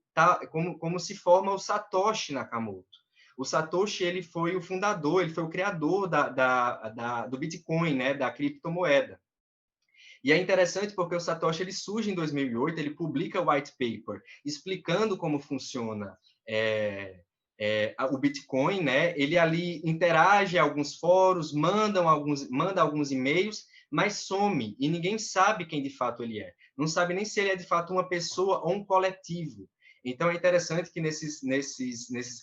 se forma o Satoshi Nakamoto. O Satoshi, ele foi o fundador, ele foi o criador do Bitcoin, né, da criptomoeda. E é interessante porque o Satoshi, ele surge em 2008, ele publica o white paper explicando como funciona o Bitcoin, né? Ele ali interage em alguns fóruns, manda alguns e-mails, mas some, e ninguém sabe quem de fato ele é. Não sabe nem se ele é de fato uma pessoa ou um coletivo. Então, é interessante que nesses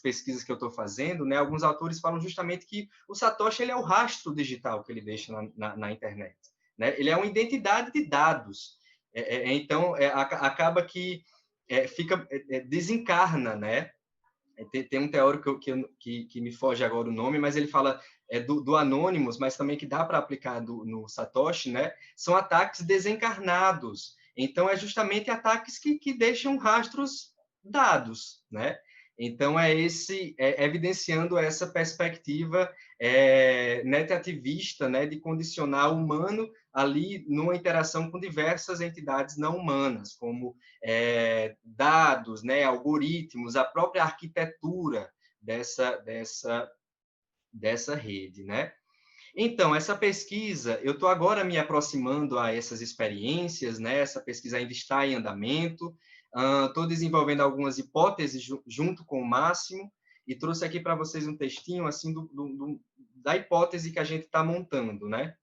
pesquisas que eu estou fazendo, né, alguns autores falam justamente que o Satoshi, ele é o rastro digital que ele deixa na internet, né? Ele é uma identidade de dados. Então, acaba que desencarna, né? Tem um teórico que me foge agora o nome, mas ele fala do Anonymous, mas também que dá para aplicar no Satoshi, né? São ataques desencarnados. Então, é justamente ataques que deixam rastros dados, né? Então, evidenciando essa perspectiva netativista, né, de condicionar o humano ali numa interação com diversas entidades não humanas, como dados, né, algoritmos, a própria arquitetura dessa rede, né? Então, essa pesquisa, eu estou agora me aproximando a essas experiências, né? Essa pesquisa ainda está em andamento. Estou desenvolvendo algumas hipóteses junto com o Máximo e trouxe aqui para vocês um textinho assim da hipótese que a gente está montando, né?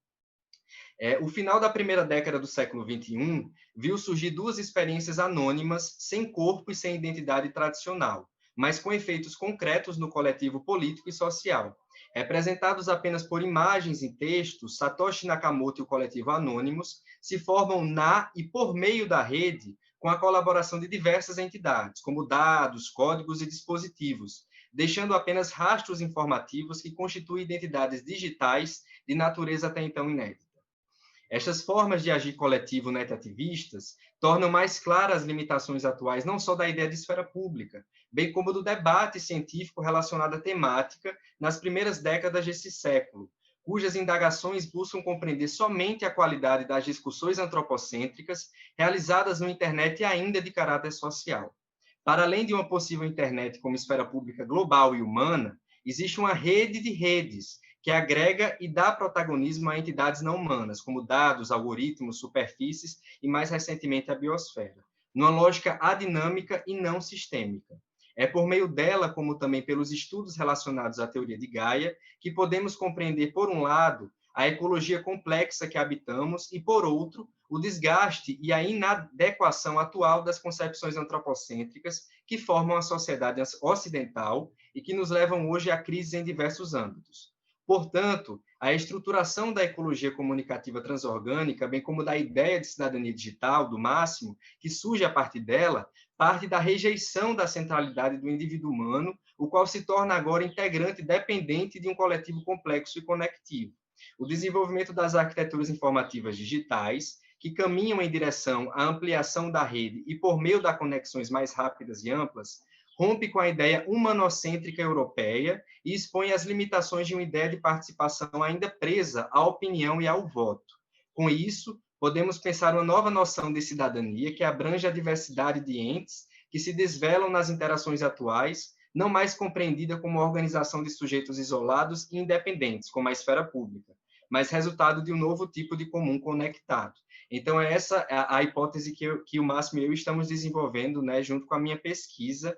O final da primeira década do século XXI viu surgir duas experiências anônimas, sem corpo e sem identidade tradicional, mas com efeitos concretos no coletivo político e social. Representados apenas por imagens e textos, Satoshi Nakamoto e o coletivo Anonymous se formam na e por meio da rede, com a colaboração de diversas entidades, como dados, códigos e dispositivos, deixando apenas rastros informativos que constituem identidades digitais de natureza até então inédita. Estas formas de agir coletivo net-ativistas tornam mais claras as limitações atuais não só da ideia de esfera pública, bem como do debate científico relacionado à temática nas primeiras décadas desse século, cujas indagações buscam compreender somente a qualidade das discussões antropocêntricas realizadas no internet ainda de caráter social. Para além de uma possível internet como esfera pública global e humana, existe uma rede de redes que agrega e dá protagonismo a entidades não humanas, como dados, algoritmos, superfícies e, mais recentemente, a biosfera, numa lógica adinâmica e não sistêmica. É por meio dela, como também pelos estudos relacionados à teoria de Gaia, que podemos compreender, por um lado, a ecologia complexa que habitamos e, por outro, o desgaste e a inadequação atual das concepções antropocêntricas que formam a sociedade ocidental e que nos levam hoje a crises em diversos âmbitos. Portanto, a estruturação da ecologia comunicativa transorgânica, bem como da ideia de cidadania digital, do Máximo, que surge a partir dela, parte da rejeição da centralidade do indivíduo humano, o qual se torna agora integrante dependente de um coletivo complexo e conectivo. O desenvolvimento das arquiteturas informativas digitais, que caminham em direção à ampliação da rede e por meio das conexões mais rápidas e amplas, rompe com a ideia humanocêntrica europeia e expõe as limitações de uma ideia de participação ainda presa à opinião e ao voto. Com isso, podemos pensar uma nova noção de cidadania que abrange a diversidade de entes que se desvelam nas interações atuais, não mais compreendida como organização de sujeitos isolados e independentes, como a esfera pública, mas resultado de um novo tipo de comum conectado. Então, é essa a hipótese que o Máximo e eu estamos desenvolvendo, né, junto com a minha pesquisa,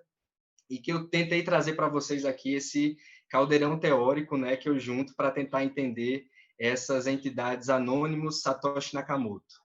e que eu tentei trazer para vocês aqui esse caldeirão teórico, né, que eu junto para tentar entender essas entidades anônimos Satoshi Nakamoto.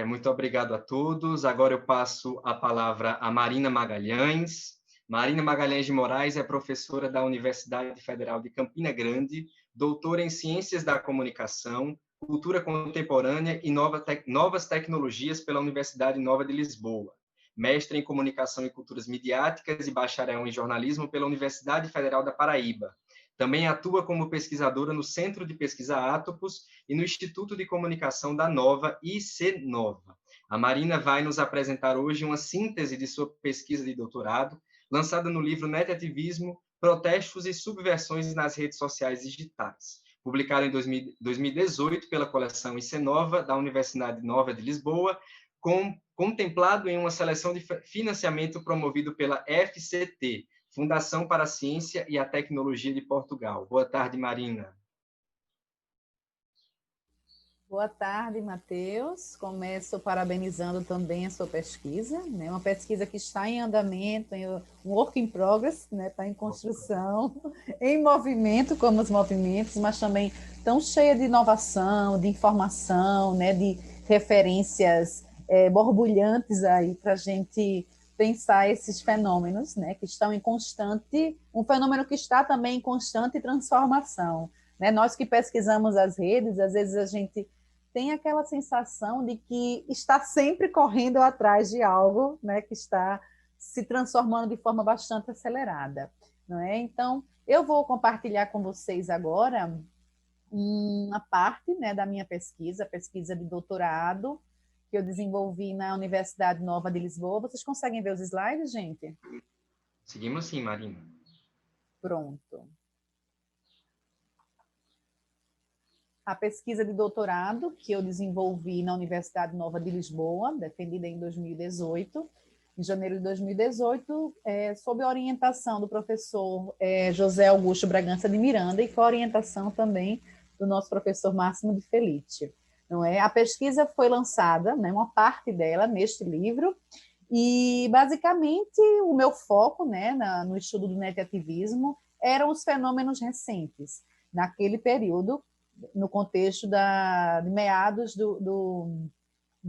Muito obrigado a todos. Agora eu passo a palavra a Marina Magalhães. Marina Magalhães de Moraes é professora da Universidade Federal de Campina Grande, doutora em Ciências da Comunicação, Cultura Contemporânea e Novas Tecnologias pela Universidade Nova de Lisboa, mestre em Comunicação e Culturas Midiáticas e bacharel em Jornalismo pela Universidade Federal da Paraíba. Também atua como pesquisadora no Centro de Pesquisa Atopos e no Instituto de Comunicação da Nova, ICNova. A Marina vai nos apresentar hoje uma síntese de sua pesquisa de doutorado, lançada no livro Net-ativismo, Protestos e Subversões nas Redes Sociais Digitais, publicado em 2018 pela coleção ICNova, da Universidade Nova de Lisboa, contemplado em uma seleção de financiamento promovido pela FCT, Fundação para a Ciência e a Tecnologia de Portugal. Boa tarde, Marina. Boa tarde, Matheus. Começo parabenizando também a sua pesquisa, né? Uma pesquisa que está em andamento, um work in progress, né? Está em construção, em movimento, como os movimentos, mas também tão cheia de inovação, de informação, né? De referências borbulhantes aí para a gente pensar esses fenômenos, né? Que estão em constante, um fenômeno que está também em constante transformação, né? Nós que pesquisamos as redes, às vezes a gente tem aquela sensação de que está sempre correndo atrás de algo, né, que está se transformando de forma bastante acelerada, não é? Então, eu vou compartilhar com vocês agora uma parte, né, da minha pesquisa, pesquisa de doutorado, que eu desenvolvi na Universidade Nova de Lisboa. Vocês conseguem ver os slides, gente? Seguimos sim, Marina. Pronto. A pesquisa de doutorado que eu desenvolvi na Universidade Nova de Lisboa, defendida em 2018, em janeiro de 2018, sob a orientação do professor José Augusto Bragança de Miranda e com a orientação também do nosso professor Máximo de Felice. não é? A pesquisa foi lançada, né, uma parte dela, neste livro, e, basicamente, o meu foco, né, no estudo do netativismo eram os fenômenos recentes, naquele período, no contexto de meados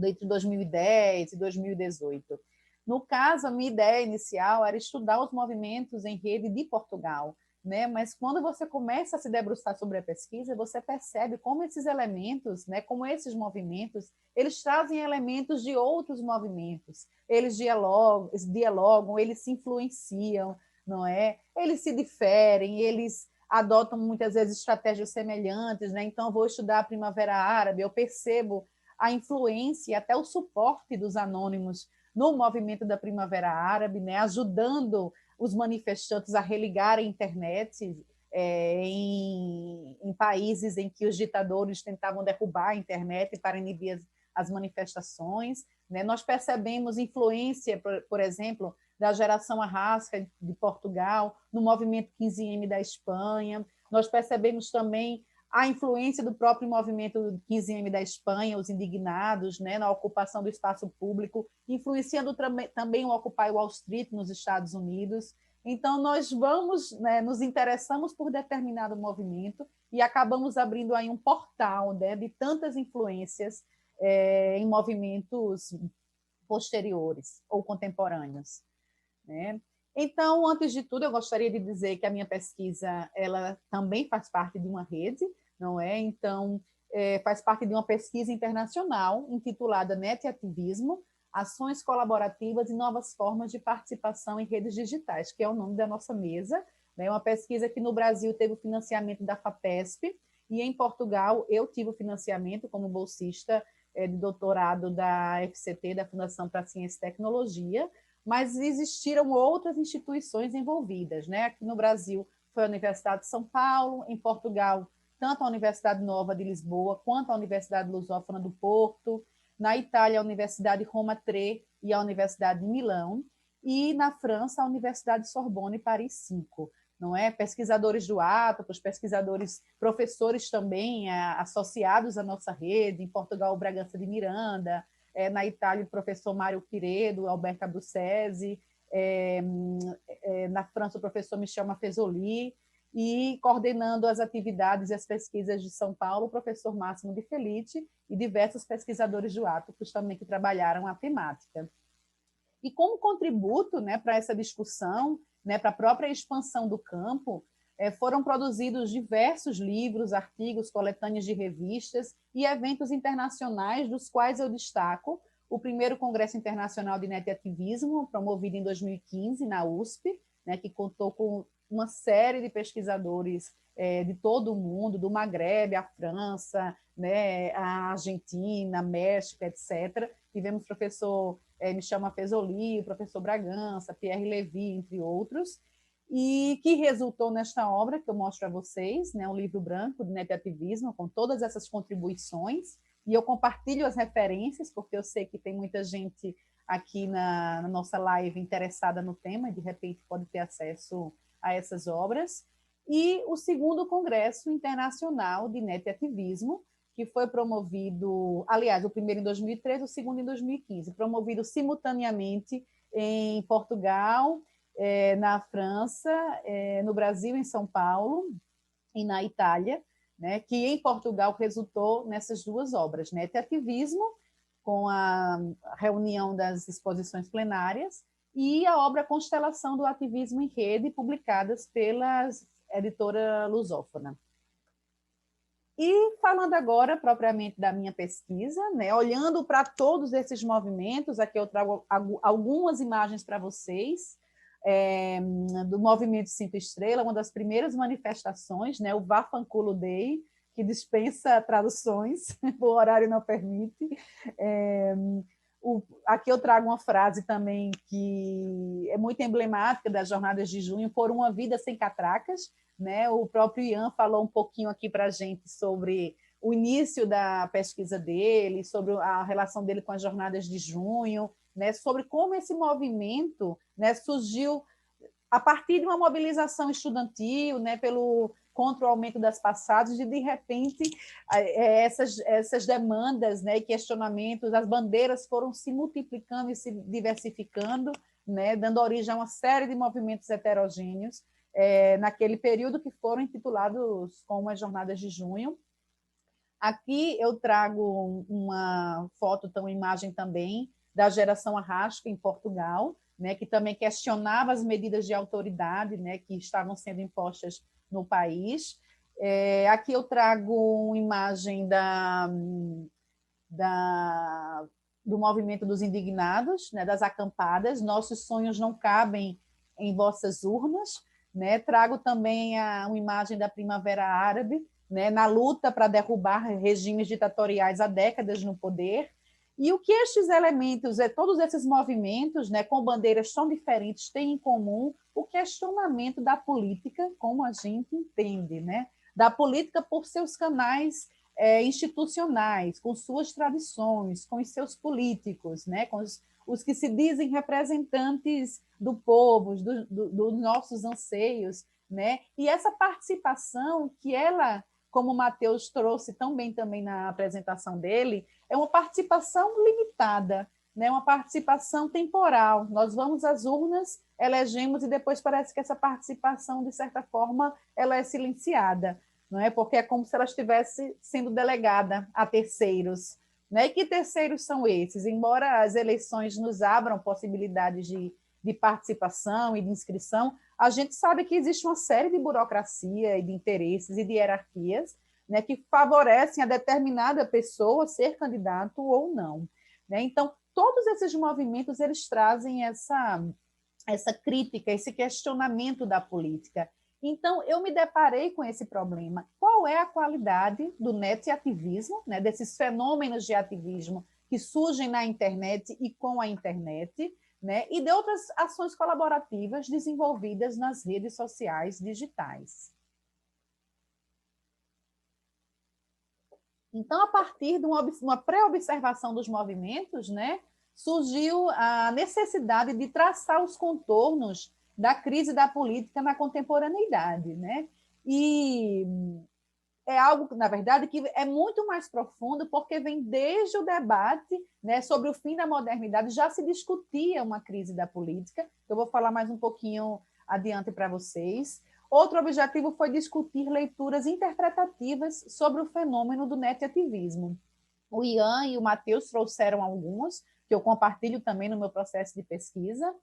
entre 2010 e 2018. No caso, a minha ideia inicial era estudar os movimentos em rede de Portugal, né? Mas quando você começa a se debruçar sobre a pesquisa, você percebe como esses elementos, né, como esses movimentos, eles trazem elementos de outros movimentos. Eles dialogam, eles se influenciam, não é? Eles se diferem, eles adotam muitas vezes estratégias semelhantes, né? Então, eu vou estudar a Primavera Árabe, eu percebo a influência e até o suporte dos anônimos no movimento da Primavera Árabe, né? Ajudando os manifestantes a religar a internet em países em que os ditadores tentavam derrubar a internet para inibir as manifestações. Né? Nós percebemos influência, por exemplo, da geração Arrasca de Portugal, no movimento 15M da Espanha. Nós percebemos também a influência do próprio movimento 15M da Espanha, os indignados, né, na ocupação do espaço público, influenciando também o Occupy Wall Street nos Estados Unidos. Então, nós nos interessamos por determinado movimento e acabamos abrindo aí um portal, né, de tantas influências em movimentos posteriores ou contemporâneos. Né? Então, antes de tudo, eu gostaria de dizer que a minha pesquisa ela também faz parte de uma rede, não é? Então, faz parte de uma pesquisa internacional intitulada Netativismo, Ações Colaborativas e Novas Formas de Participação em Redes Digitais, que é o nome da nossa mesa. É uma pesquisa que no Brasil teve o financiamento da FAPESP e em Portugal eu tive o financiamento como bolsista de doutorado da FCT, da Fundação para Ciência e Tecnologia, mas existiram outras instituições envolvidas. Né? Aqui no Brasil foi a Universidade de São Paulo, em Portugal, tanto a Universidade Nova de Lisboa quanto a Universidade Lusófona do Porto, na Itália, a Universidade Roma III e a Universidade de Milão, e na França, a Universidade Sorbonne Paris 5. Não é? Pesquisadores do Atlas, pesquisadores, professores também associados à nossa rede, em Portugal, o Bragança de Miranda, na Itália, o professor Mário Piredo, Alberto Abruzzese, na França, o professor Michel Maffezoli, e coordenando as atividades e as pesquisas de São Paulo, o professor Máximo de Felice e diversos pesquisadores do Atlas também que trabalharam a temática. E como contributo, né, para essa discussão, né, para a própria expansão do campo, foram produzidos diversos livros, artigos, coletâneas de revistas e eventos internacionais, dos quais eu destaco o primeiro Congresso Internacional de Netativismo, promovido em 2015 na USP, né, que contou com uma série de pesquisadores de todo o mundo, do Maghreb, a França, né, a Argentina, México, etc. Tivemos o professor Michel Maffezoli, o professor Bragança, Pierre Levy, entre outros, e que resultou nesta obra que eu mostro a vocês, né, um livro branco de netativismo, com todas essas contribuições, e eu compartilho as referências, porque eu sei que tem muita gente aqui na nossa live interessada no tema, e de repente pode ter acesso a essas obras, e o segundo Congresso Internacional de Netativismo, que foi promovido, aliás, o primeiro em 2013, o segundo em 2015, promovido simultaneamente em Portugal, na França, no Brasil, em São Paulo, e na Itália, né, que em Portugal resultou nessas duas obras, Netativismo, com a reunião das exposições plenárias, e a obra Constelação do Ativismo em Rede, publicadas pela editora lusófona. E falando agora propriamente da minha pesquisa, né, olhando para todos esses movimentos, aqui eu trago algumas imagens para vocês, do Movimento Cinco Estrelas, uma das primeiras manifestações, né, o Vafanculo Day, que dispensa traduções, o horário não permite. Aqui eu trago uma frase também que é muito emblemática das jornadas de junho, por uma vida sem catracas, né? O próprio Ian falou um pouquinho aqui para a gente sobre o início da pesquisa dele, sobre a relação dele com as jornadas de junho, né? Sobre como esse movimento, né, surgiu a partir de uma mobilização estudantil, né, contra o aumento das passagens, e, de repente, essas demandas, né, e questionamentos, as bandeiras foram se multiplicando e se diversificando, né, dando origem a uma série de movimentos heterogêneos, naquele período, que foram intitulados como as Jornadas de Junho. Aqui eu trago uma foto, então, uma imagem também, da geração Arrasca, em Portugal, né, que também questionava as medidas de autoridade, né, que estavam sendo impostas no país. Aqui eu trago uma imagem do movimento dos indignados, né, das acampadas. Nossos sonhos não cabem em vossas urnas. Né? Trago também uma imagem da Primavera Árabe, né, na luta para derrubar regimes ditatoriais há décadas no poder. E o que estes elementos, todos esses movimentos, né, com bandeiras tão diferentes, têm em comum? O questionamento da política, como a gente entende, né? Da política por seus canais institucionais, com suas tradições, com os seus políticos, né, com os que se dizem representantes do povo, dos nossos anseios, né? E essa participação que ela, como o Matheus trouxe tão bem também na apresentação dele, é uma participação limitada, né? Uma participação temporal. Nós vamos às urnas, elegemos, e depois parece que essa participação, de certa forma, ela é silenciada, não é? Porque é como se ela estivesse sendo delegada a terceiros. Né? E que terceiros são esses? Embora as eleições nos abram possibilidades de participação e de inscrição, a gente sabe que existe uma série de burocracia e de interesses e de hierarquias, né, que favorecem a determinada pessoa ser candidato ou não. Né? Então, todos esses movimentos, eles trazem essa crítica, esse questionamento da política. Então, eu me deparei com esse problema. Qual é a qualidade do net-ativismo, né, desses fenômenos de ativismo que surgem na internet e com a internet, né, e de outras ações colaborativas desenvolvidas nas redes sociais digitais? Então, a partir de uma pré-observação dos movimentos, né, surgiu a necessidade de traçar os contornos da crise da política na contemporaneidade, né? E é algo, na verdade, que é muito mais profundo, porque vem desde o debate, né, sobre o fim da modernidade. Já se discutia uma crise da política, eu vou falar mais um pouquinho adiante para vocês. Outro objetivo foi discutir leituras interpretativas sobre o fenômeno do net-ativismo. O Ian e o Matheus trouxeram algumas, que eu compartilho também no meu processo de pesquisa.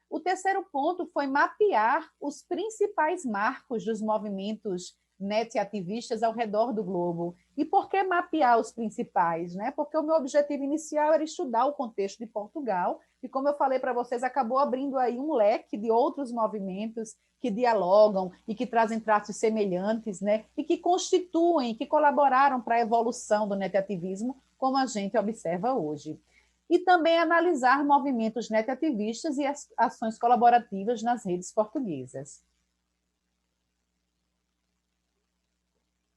O terceiro ponto foi mapear os principais marcos dos movimentos net-ativistas ao redor do globo. E por que mapear os principais? Né? Porque o meu objetivo inicial era estudar o contexto de Portugal, e, como eu falei para vocês, acabou abrindo aí um leque de outros movimentos que dialogam e que trazem traços semelhantes, né? E que constituem, que colaboraram para a evolução do net-ativismo, como a gente observa hoje. E também analisar movimentos net-ativistas e ações colaborativas nas redes portuguesas.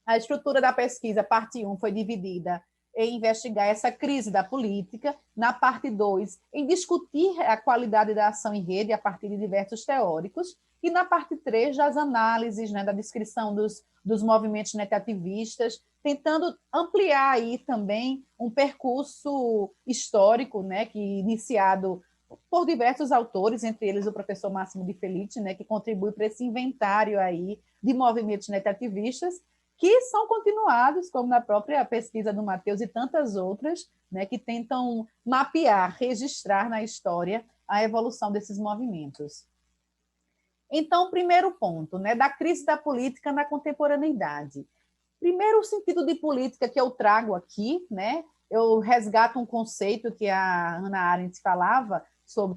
A estrutura da pesquisa, parte 1, foi dividida em investigar essa crise da política, na parte 2, em discutir a qualidade da ação em rede a partir de diversos teóricos, e na parte 3, das análises, né, da descrição dos movimentos net-ativistas, tentando ampliar aí também um percurso histórico, né, que iniciado por diversos autores, entre eles o professor Máximo de Felice, né, que contribui para esse inventário aí de movimentos net-ativistas, que são continuados, como na própria pesquisa do Matheus e tantas outras, né, que tentam mapear, registrar na história a evolução desses movimentos. Então, primeiro ponto, né, da crise da política na contemporaneidade. Primeiro, o sentido de política que eu trago aqui, né, eu resgato um conceito que a Hannah Arendt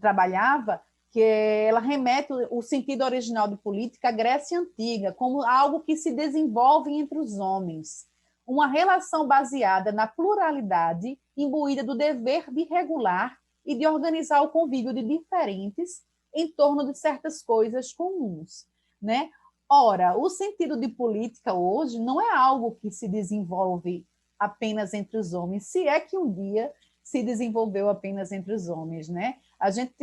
trabalhava, que ela remete o sentido original de política à Grécia Antiga, como algo que se desenvolve entre os homens, uma relação baseada na pluralidade, imbuída do dever de regular e de organizar o convívio de diferentes em torno de certas coisas comuns, né? Ora, o sentido de política hoje não é algo que se desenvolve apenas entre os homens, se é que um dia se desenvolveu apenas entre os homens, né? A gente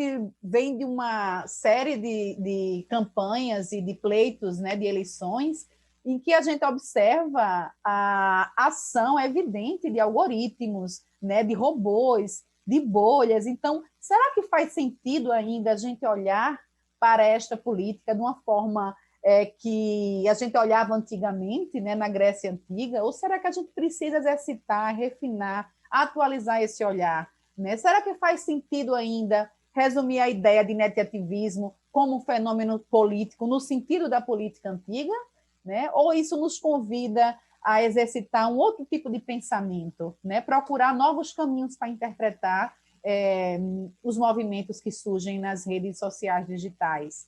vem de uma série de campanhas e de pleitos, né, de eleições, em que a gente observa a ação evidente de algoritmos, né, de robôs, de bolhas. Então, será que faz sentido ainda a gente olhar para esta política de uma forma que a gente olhava antigamente, né, na Grécia Antiga? Ou será que a gente precisa exercitar, refinar, atualizar esse olhar? Né? Será que faz sentido ainda resumir a ideia de netiativismo como um fenômeno político no sentido da política antiga? Né? Ou isso nos convida a exercitar um outro tipo de pensamento, né? Procurar novos caminhos para interpretar os movimentos que surgem nas redes sociais digitais.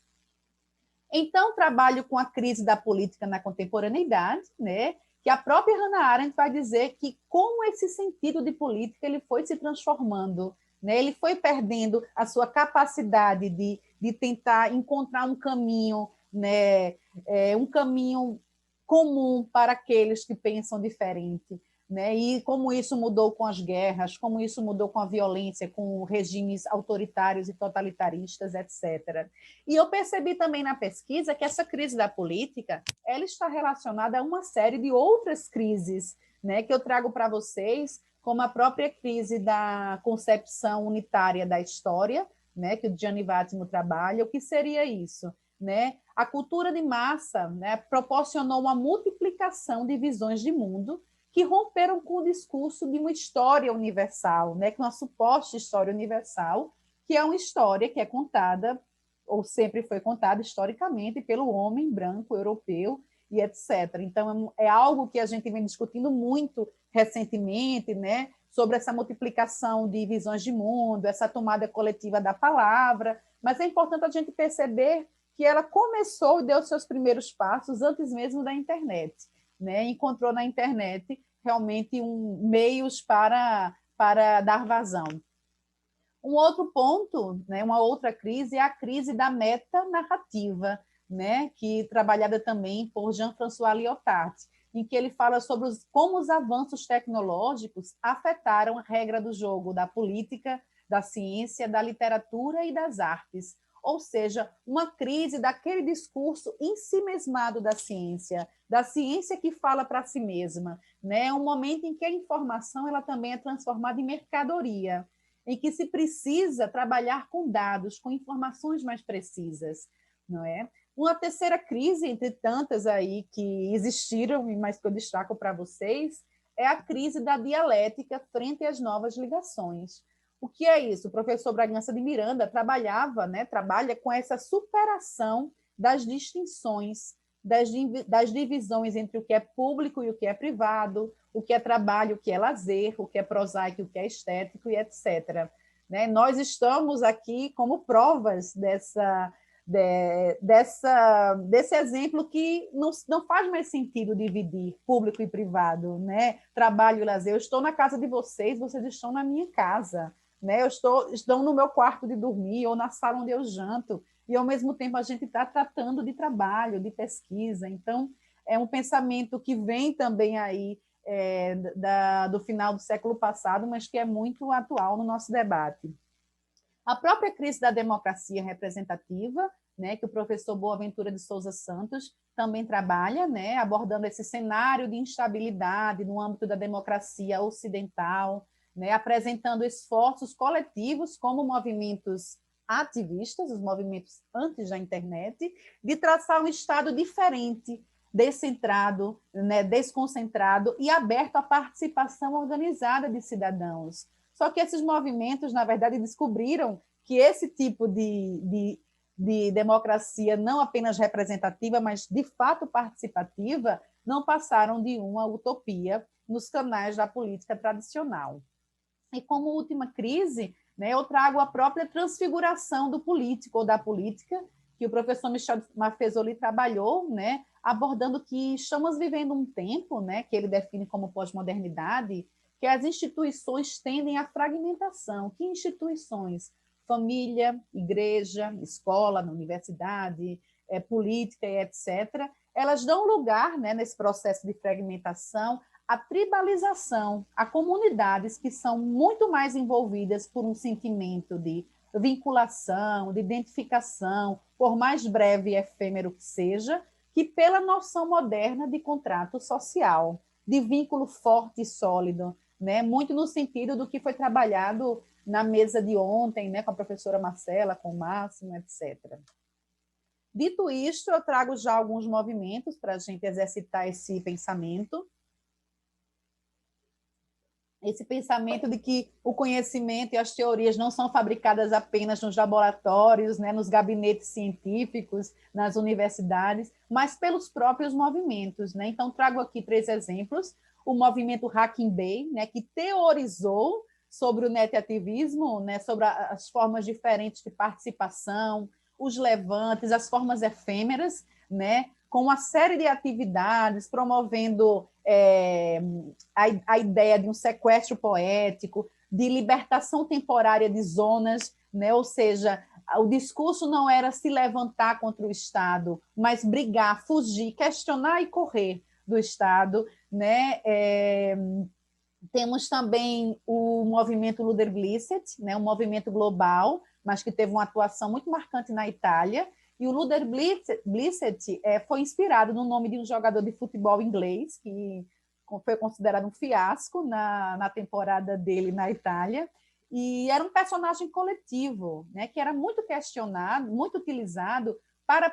Então, trabalho com a crise da política na contemporaneidade, né? Que a própria Hannah Arendt vai dizer que como esse sentido de política ele foi se transformando, né? Ele foi perdendo a sua capacidade de tentar encontrar um caminho, né? Um caminho comum para aqueles que pensam diferente. Né? E como isso mudou com as guerras, como isso mudou com a violência, com regimes autoritários e totalitaristas, etc. E eu percebi também na pesquisa que essa crise da política ela está relacionada a uma série de outras crises, né, que eu trago para vocês, como a própria crise da concepção unitária da história, né, que o Gianni Vattimo trabalha. O que seria isso? Né? A cultura de massa, né, proporcionou uma multiplicação de visões de mundo que romperam com o discurso de uma história universal, né, que é uma suposta história universal, que é uma história que é contada, ou sempre foi contada historicamente, pelo homem branco, europeu e etc. Então, é algo que a gente vem discutindo muito recentemente, né, sobre essa multiplicação de visões de mundo, essa tomada coletiva da palavra, mas é importante a gente perceber que ela começou e deu seus primeiros passos antes mesmo da internet. Né? Encontrou na internet realmente meios para dar vazão. Um outro ponto, né, uma outra crise, é a crise da metanarrativa, né, que trabalhada também por Jean-François Lyotard, em que ele fala sobre como os avanços tecnológicos afetaram a regra do jogo da política, da ciência, da literatura e das artes. Ou seja, uma crise daquele discurso ensimesmado da ciência que fala para si mesma. Né? É um momento em que a informação ela também é transformada em mercadoria, em que se precisa trabalhar com dados, com informações mais precisas. Não é? Uma terceira crise, entre tantas aí que existiram, mas que eu destaco para vocês, é a crise da dialética frente às novas ligações. O que é isso? O professor Bragança de Miranda trabalha com essa superação das distinções, das divisões entre o que é público e o que é privado, o que é trabalho, o que é lazer, o que é prosaico, o que é estético e etc. Né? Nós estamos aqui como provas desse exemplo que não faz mais sentido dividir público e privado, né? Trabalho e lazer. Eu estou na casa de vocês, vocês estão na minha casa. Né? Estão no meu quarto de dormir ou na sala onde eu janto, e ao mesmo tempo a gente está tratando de trabalho, de pesquisa. Então, é um pensamento que vem também aí do final do século passado, mas que é muito atual no nosso debate. A própria crise da democracia representativa, né, que o professor Boaventura de Souza Santos também trabalha, né, abordando esse cenário de instabilidade no âmbito da democracia ocidental, né, apresentando esforços coletivos como movimentos ativistas, os movimentos antes da internet, de traçar um Estado diferente, descentrado, né, desconcentrado e aberto à participação organizada de cidadãos. Só que esses movimentos, na verdade, descobriram que esse tipo de democracia não apenas representativa, mas de fato participativa, não passaram de uma utopia nos canais da política tradicional. E como última crise, né, eu trago a própria transfiguração do político ou da política, que o professor Michel Maffezoli trabalhou, né, abordando que estamos vivendo um tempo, né, que ele define como pós-modernidade, que as instituições tendem à fragmentação. Que instituições? Família, igreja, escola, universidade, política, etc. Elas dão lugar, né, nesse processo de fragmentação, a tribalização, a comunidades que são muito mais envolvidas por um sentimento de vinculação, de identificação, por mais breve e efêmero que seja que pela noção moderna de contrato social, de vínculo forte e sólido, né? Muito no sentido do que foi trabalhado na mesa de ontem, né? Com a professora Marcela, com o Máximo, etc. Dito isto, eu trago já alguns movimentos para a gente exercitar esse pensamento de que o conhecimento e as teorias não são fabricadas apenas nos laboratórios, né, nos gabinetes científicos, nas universidades, mas pelos próprios movimentos, né? Então, trago aqui 3 exemplos. O movimento Hacking Bay, né, que teorizou sobre o netativismo, né, sobre as formas diferentes de participação, os levantes, as formas efêmeras, né, com uma série de atividades, promovendo a ideia de um sequestro poético, de libertação temporária de zonas, né? Ou seja, o discurso não era se levantar contra o Estado, mas brigar, fugir, questionar e correr do Estado, né? Temos também o movimento Luder-Blissett, né? Um movimento global, mas que teve uma atuação muito marcante na Itália. E o Luder-Blissett foi inspirado no nome de um jogador de futebol inglês, que foi considerado um fiasco na temporada dele na Itália. E era um personagem coletivo, né, que era muito questionado, muito utilizado para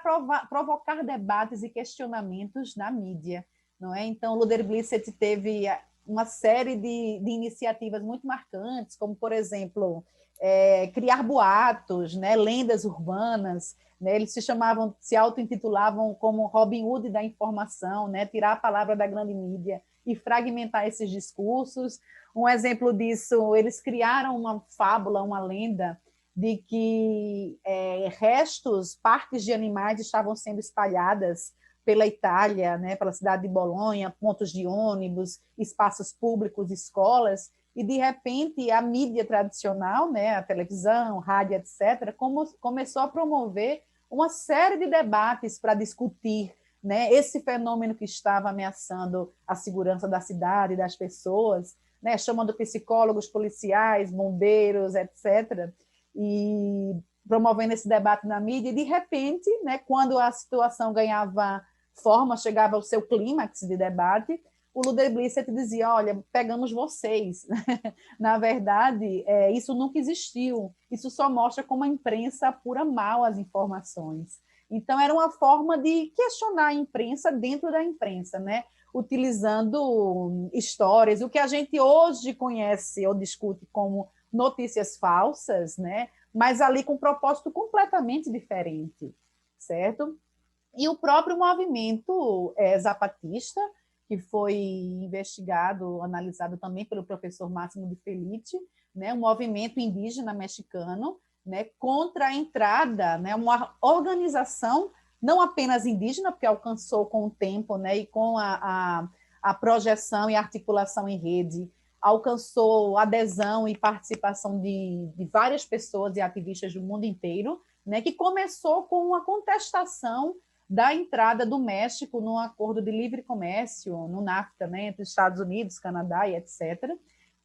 provocar debates e questionamentos na mídia. Não é? Então, o Luder-Blissett teve uma série de iniciativas muito marcantes, como, por exemplo, criar boatos, né, lendas urbanas, né, eles se auto-intitulavam como Robin Hood da informação, né, tirar a palavra da grande mídia e fragmentar esses discursos. Um exemplo disso, eles criaram uma fábula, uma lenda, de que restos, partes de animais estavam sendo espalhadas pela Itália, né, pela cidade de Bolonha, pontos de ônibus, espaços públicos, escolas, e, de repente, a mídia tradicional, né, a televisão, rádio, etc., começou a promover uma série de debates para discutir, né, esse fenômeno que estava ameaçando a segurança da cidade, das pessoas, né, chamando psicólogos, policiais, bombeiros, etc., e promovendo esse debate na mídia, e, de repente, né, quando a situação ganhava forma, chegava ao seu clímax de debate, o Luder-Blissett dizia, olha, pegamos vocês. Na verdade, isso nunca existiu. Isso só mostra como a imprensa apura mal as informações. Então, era uma forma de questionar a imprensa dentro da imprensa, né? Utilizando histórias, o que a gente hoje conhece ou discute como notícias falsas, né? Mas ali com um propósito completamente diferente, certo? E o próprio movimento zapatista, que foi investigado, analisado também pelo professor Máximo de Felice, né, um movimento indígena mexicano, né, contra a entrada, né, uma organização não apenas indígena, porque alcançou com o tempo, né, e com a projeção e articulação em rede, alcançou adesão e participação de várias pessoas e ativistas do mundo inteiro, né, que começou com uma contestação da entrada do México num acordo de livre comércio, no NAFTA, né, entre Estados Unidos, Canadá e etc.,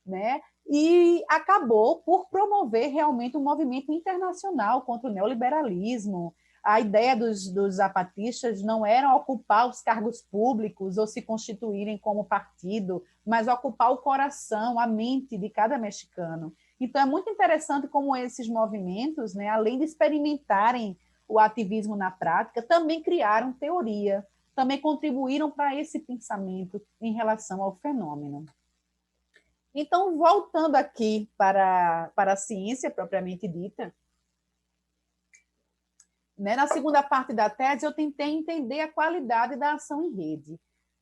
né, e acabou por promover realmente um movimento internacional contra o neoliberalismo. A ideia dos zapatistas não era ocupar os cargos públicos ou se constituírem como partido, mas ocupar o coração, a mente de cada mexicano. Então, é muito interessante como esses movimentos, né, além de experimentarem o ativismo na prática, também criaram teoria, também contribuíram para esse pensamento em relação ao fenômeno. Então, voltando aqui para a ciência propriamente dita, né, na segunda parte da tese, eu tentei entender a qualidade da ação em rede.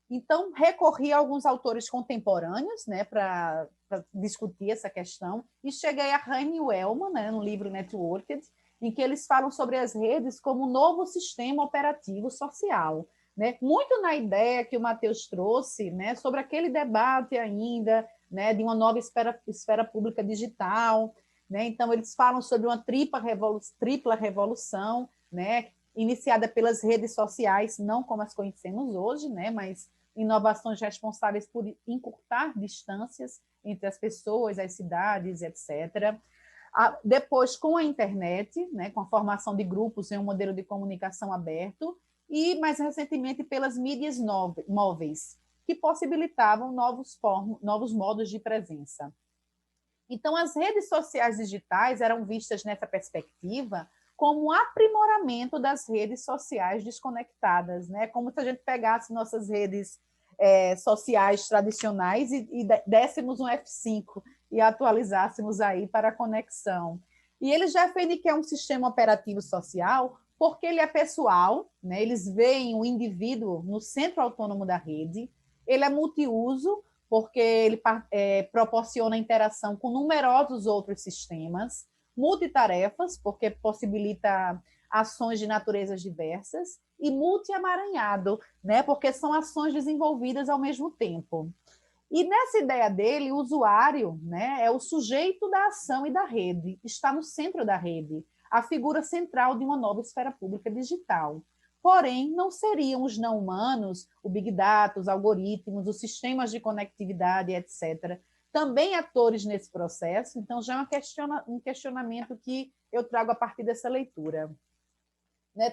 Então, recorri a alguns autores contemporâneos, né, para discutir essa questão, e cheguei a Hein e Wellman, né, no livro Networked, em que eles falam sobre as redes como um novo sistema operativo social, né? Muito na ideia que o Matheus trouxe, né, sobre aquele debate ainda, né, de uma nova esfera pública digital, né? Então, eles falam sobre uma tripla revolução, né, iniciada pelas redes sociais, não como as conhecemos hoje, né, mas inovações responsáveis por encurtar distâncias entre as pessoas, as cidades, etc. Depois, com a internet, né, com a formação de grupos em um modelo de comunicação aberto, e, mais recentemente, pelas mídias móveis, que possibilitavam novos modos de presença. Então, as redes sociais digitais eram vistas nessa perspectiva como um aprimoramento das redes sociais desconectadas, né? Como se a gente pegasse nossas redes sociais tradicionais e dessemos um F5 e atualizássemos aí para a conexão. E eles defendem que é um sistema operativo social porque ele é pessoal, né? Eles veem o indivíduo no centro autônomo da rede, ele é multiuso, porque ele proporciona interação com numerosos outros sistemas, multitarefas, porque possibilita ações de naturezas diversas, e multiamaranhado, né, porque são ações desenvolvidas ao mesmo tempo. E nessa ideia dele, o usuário, né, é o sujeito da ação e da rede, está no centro da rede, a figura central de uma nova esfera pública digital. Porém, não seriam os não-humanos, o Big Data, os algoritmos, os sistemas de conectividade, etc., também atores nesse processo? Então, já é um questionamento que eu trago a partir dessa leitura.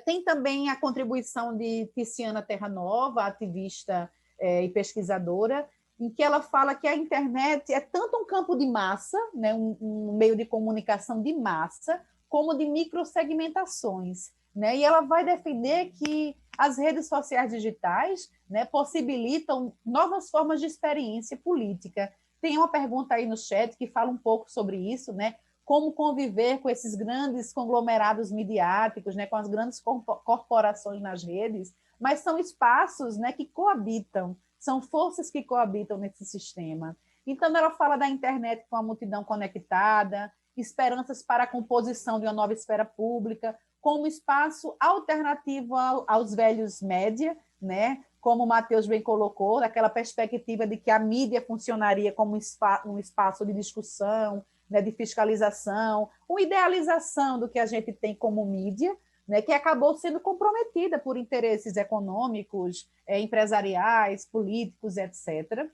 Tem também a contribuição de Tiziana Terranova, ativista e pesquisadora, em que ela fala que a internet é tanto um campo de massa, né, um meio de comunicação de massa, como de microsegmentações. Né? E ela vai defender que as redes sociais digitais, né, possibilitam novas formas de experiência política. Tem uma pergunta aí no chat que fala um pouco sobre isso, né? Como conviver com esses grandes conglomerados midiáticos, né, com as grandes corporações nas redes, mas são espaços, né, que coabitam, são forças que coabitam nesse sistema. Então, ela fala da internet com a multidão conectada, esperanças para a composição de uma nova esfera pública, como espaço alternativo aos velhos média, né? Como o Matheus bem colocou, daquela perspectiva de que a mídia funcionaria como um espaço de discussão, né, de fiscalização, uma idealização do que a gente tem como mídia, né, que acabou sendo comprometida por interesses econômicos, empresariais, políticos, etc.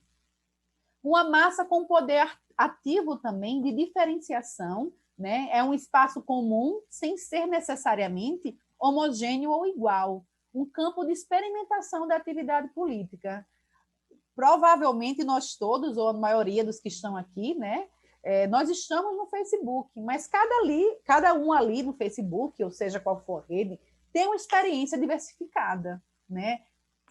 Uma massa com poder ativo também de diferenciação, né? É um espaço comum, sem ser necessariamente homogêneo ou igual, um campo de experimentação da atividade política. Provavelmente nós todos, ou a maioria dos que estão aqui, né, nós estamos no Facebook, mas cada um ali no Facebook, ou seja, qual for a rede, tem uma experiência diversificada, né?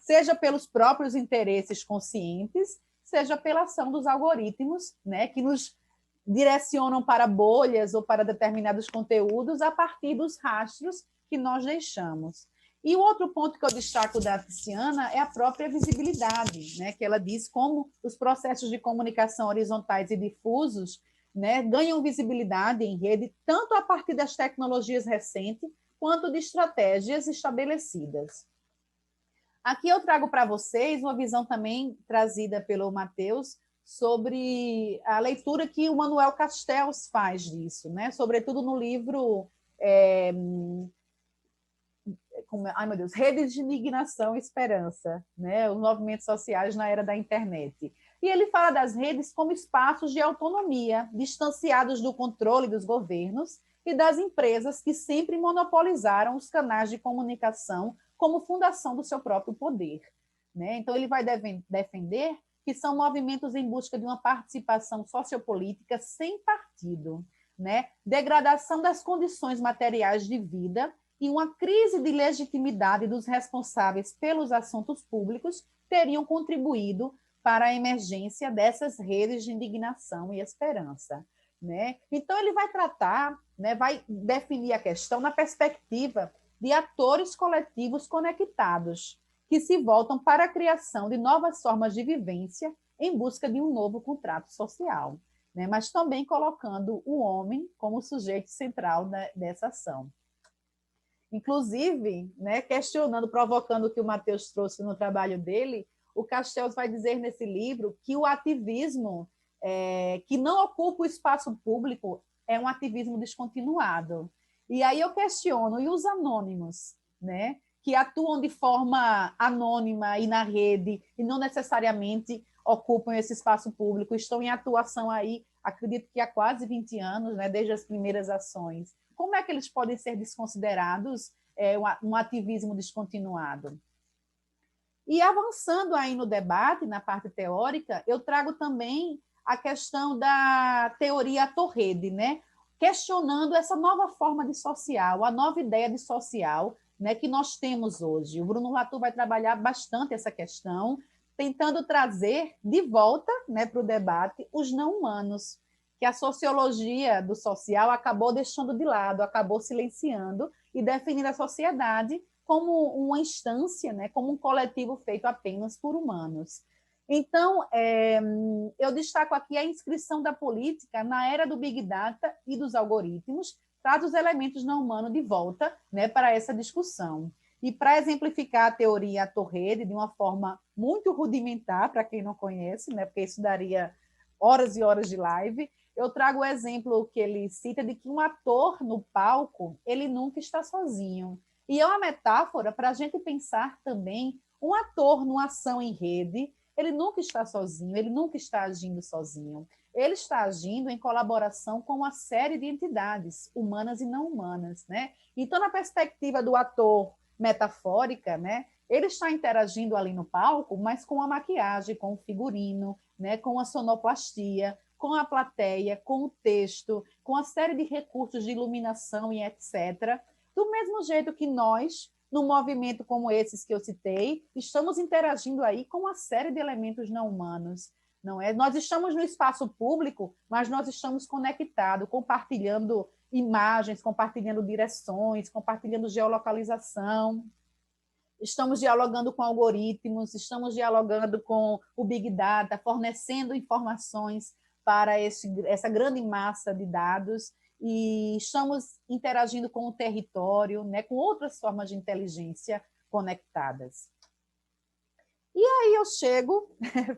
Seja pelos próprios interesses conscientes, seja pela ação dos algoritmos, né, que nos direcionam para bolhas ou para determinados conteúdos a partir dos rastros que nós deixamos. E o outro ponto que eu destaco da Tiziana é a própria visibilidade, né, que ela diz como os processos de comunicação horizontais e difusos, né, ganham visibilidade em rede tanto a partir das tecnologias recentes quanto de estratégias estabelecidas. Aqui eu trago para vocês uma visão também trazida pelo Matheus sobre a leitura que o Manuel Castells faz disso, né? Sobretudo no livro ai meu Deus, Redes de Indignação e Esperança, né? Os movimentos sociais na era da internet. E ele fala das redes como espaços de autonomia, distanciados do controle dos governos e das empresas que sempre monopolizaram os canais de comunicação como fundação do seu próprio poder. Né? Então, ele vai defender que são movimentos em busca de uma participação sociopolítica sem partido, né? Degradação das condições materiais de vida e uma crise de legitimidade dos responsáveis pelos assuntos públicos teriam contribuído para a emergência dessas redes de indignação e esperança. Né? Então, ele vai tratar, né, vai definir a questão na perspectiva de atores coletivos conectados, que se voltam para a criação de novas formas de vivência em busca de um novo contrato social, né? Mas também colocando o homem como sujeito central dessa ação. Inclusive, né, questionando, provocando o que o Matheus trouxe no trabalho dele, o Castells vai dizer nesse livro que o ativismo que não ocupa o espaço público é um ativismo descontinuado. E aí eu questiono, e os anônimos, né, que atuam de forma anônima e na rede, e não necessariamente ocupam esse espaço público, estão em atuação aí acredito que há quase 20 anos, né, desde as primeiras ações. Como é que eles podem ser desconsiderados um ativismo descontinuado? E avançando aí no debate, na parte teórica, eu trago também a questão da teoria ator-rede, né? Questionando essa nova forma de social, a nova ideia de social, né, que nós temos hoje. O Bruno Latour vai trabalhar bastante essa questão, tentando trazer de volta, né, para o debate os não humanos, que a sociologia do social acabou deixando de lado, acabou silenciando e definindo a sociedade como uma instância, né, como um coletivo feito apenas por humanos. Então, eu destaco aqui a inscrição da política na era do Big Data e dos algoritmos, traz os elementos não humanos de volta, né, para essa discussão. E para exemplificar a teoria ator-rede de uma forma muito rudimentar, para quem não conhece, né, porque isso daria horas e horas de live, eu trago o exemplo que ele cita de que um ator no palco, ele nunca está sozinho. E é uma metáfora para a gente pensar também um ator numa ação em rede, ele nunca está sozinho, ele nunca está agindo sozinho. Ele está agindo em colaboração com uma série de entidades, humanas e não humanas, né? Então, na perspectiva do ator metafórica, né, ele está interagindo ali no palco, mas com a maquiagem, com o figurino, né, com a sonoplastia, com a plateia, com o texto, com a série de recursos de iluminação e etc. Do mesmo jeito que nós, num movimento como esses que eu citei, estamos interagindo aí com uma série de elementos não humanos. Não é? Nós estamos no espaço público, mas nós estamos conectados, compartilhando imagens, compartilhando direções, compartilhando geolocalização, estamos dialogando com algoritmos, estamos dialogando com o Big Data, fornecendo informações para essa grande massa de dados e estamos interagindo com o território, né, com outras formas de inteligência conectadas. E aí eu chego,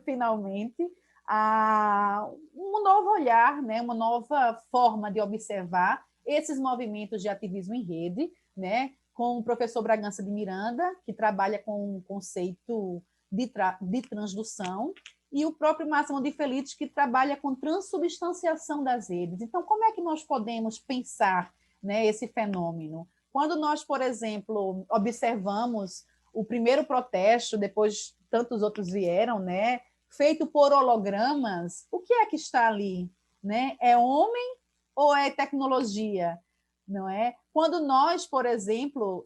finalmente, a um novo olhar, né, uma nova forma de observar esses movimentos de ativismo em rede, né, com o professor Bragança de Miranda, que trabalha com o conceito de transdução, e o próprio Máximo de Felice, que trabalha com transubstanciação das redes. Então, como é que nós podemos pensar, né, esse fenômeno? Quando nós, por exemplo, observamos o primeiro protesto, depois tantos outros vieram, né, feito por hologramas, o que é que está ali? Né? É homem ou é tecnologia? Não é? Quando nós, por exemplo,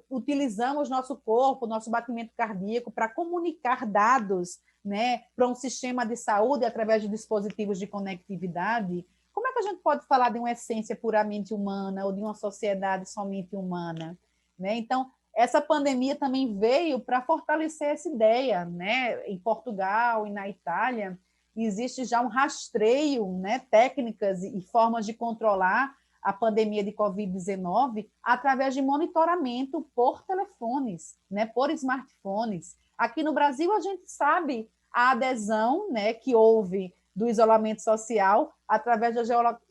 utilizamos nosso corpo, nosso batimento cardíaco para comunicar dados, né, para um sistema de saúde através de dispositivos de conectividade, como é que a gente pode falar de uma essência puramente humana ou de uma sociedade somente humana? Né? Então, essa pandemia também veio para fortalecer essa ideia, né? Em Portugal e na Itália existe já um rastreio, né? Técnicas e formas de controlar a pandemia de Covid-19 através de monitoramento por telefones, né? Por smartphones. Aqui no Brasil a gente sabe a adesão, né? Que houve do isolamento social através da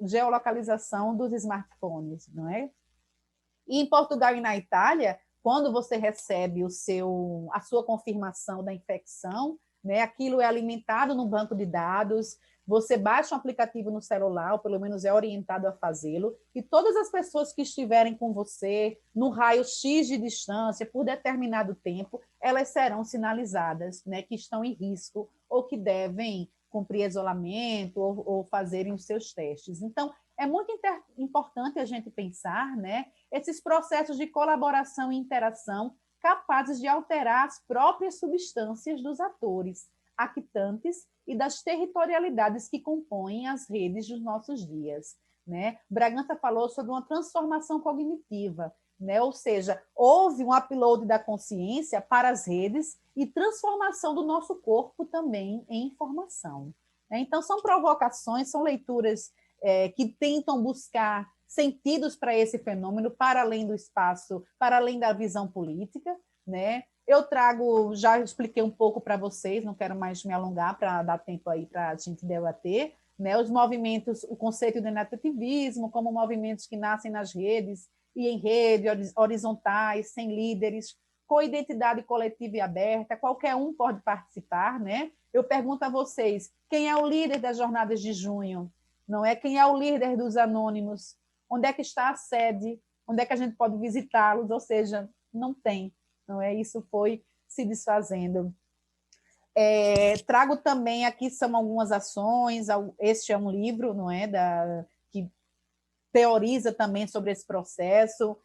geolocalização dos smartphones, não é? E em Portugal e na Itália, quando você recebe a sua confirmação da infecção, né, aquilo é alimentado no banco de dados, você baixa um aplicativo no celular, ou pelo menos é orientado a fazê-lo, e todas as pessoas que estiverem com você no raio X de distância, por determinado tempo, elas serão sinalizadas, né, que estão em risco ou que devem cumprir isolamento ou fazerem os seus testes. Então, é muito importante a gente pensar, né, esses processos de colaboração e interação capazes de alterar as próprias substâncias dos atores, actantes e das territorialidades que compõem as redes dos nossos dias. Né? Bragança falou sobre uma transformação cognitiva, né? Ou seja, houve um upload da consciência para as redes e transformação do nosso corpo também em informação. Então, são provocações, são leituras que tentam buscar sentidos para esse fenômeno, para além do espaço, para além da visão política, né? Eu trago, já expliquei um pouco para vocês, não quero mais me alongar para dar tempo aí para a gente debater, né? Os movimentos, o conceito de nativismo, como movimentos que nascem nas redes e em redes horizontais, sem líderes, com identidade coletiva e aberta, qualquer um pode participar, né? Eu pergunto a vocês, quem é o líder das jornadas de junho? Não é? Quem é o líder dos anônimos? Onde é que está a sede? Onde é que a gente pode visitá-los? Ou seja, não tem, não é? Isso foi se desfazendo. Trago também aqui são algumas ações. Este é um livro, não é, que teoriza também sobre esse processo.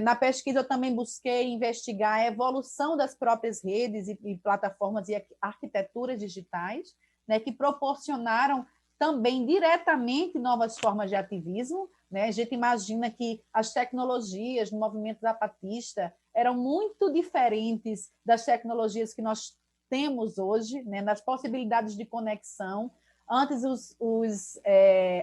Na pesquisa eu também busquei investigar a evolução das próprias redes e plataformas e arquiteturas digitais, né, que proporcionaram também diretamente novas formas de ativismo, né? A gente imagina que as tecnologias do movimento zapatista eram muito diferentes das tecnologias que nós temos hoje, né, nas possibilidades de conexão. Antes,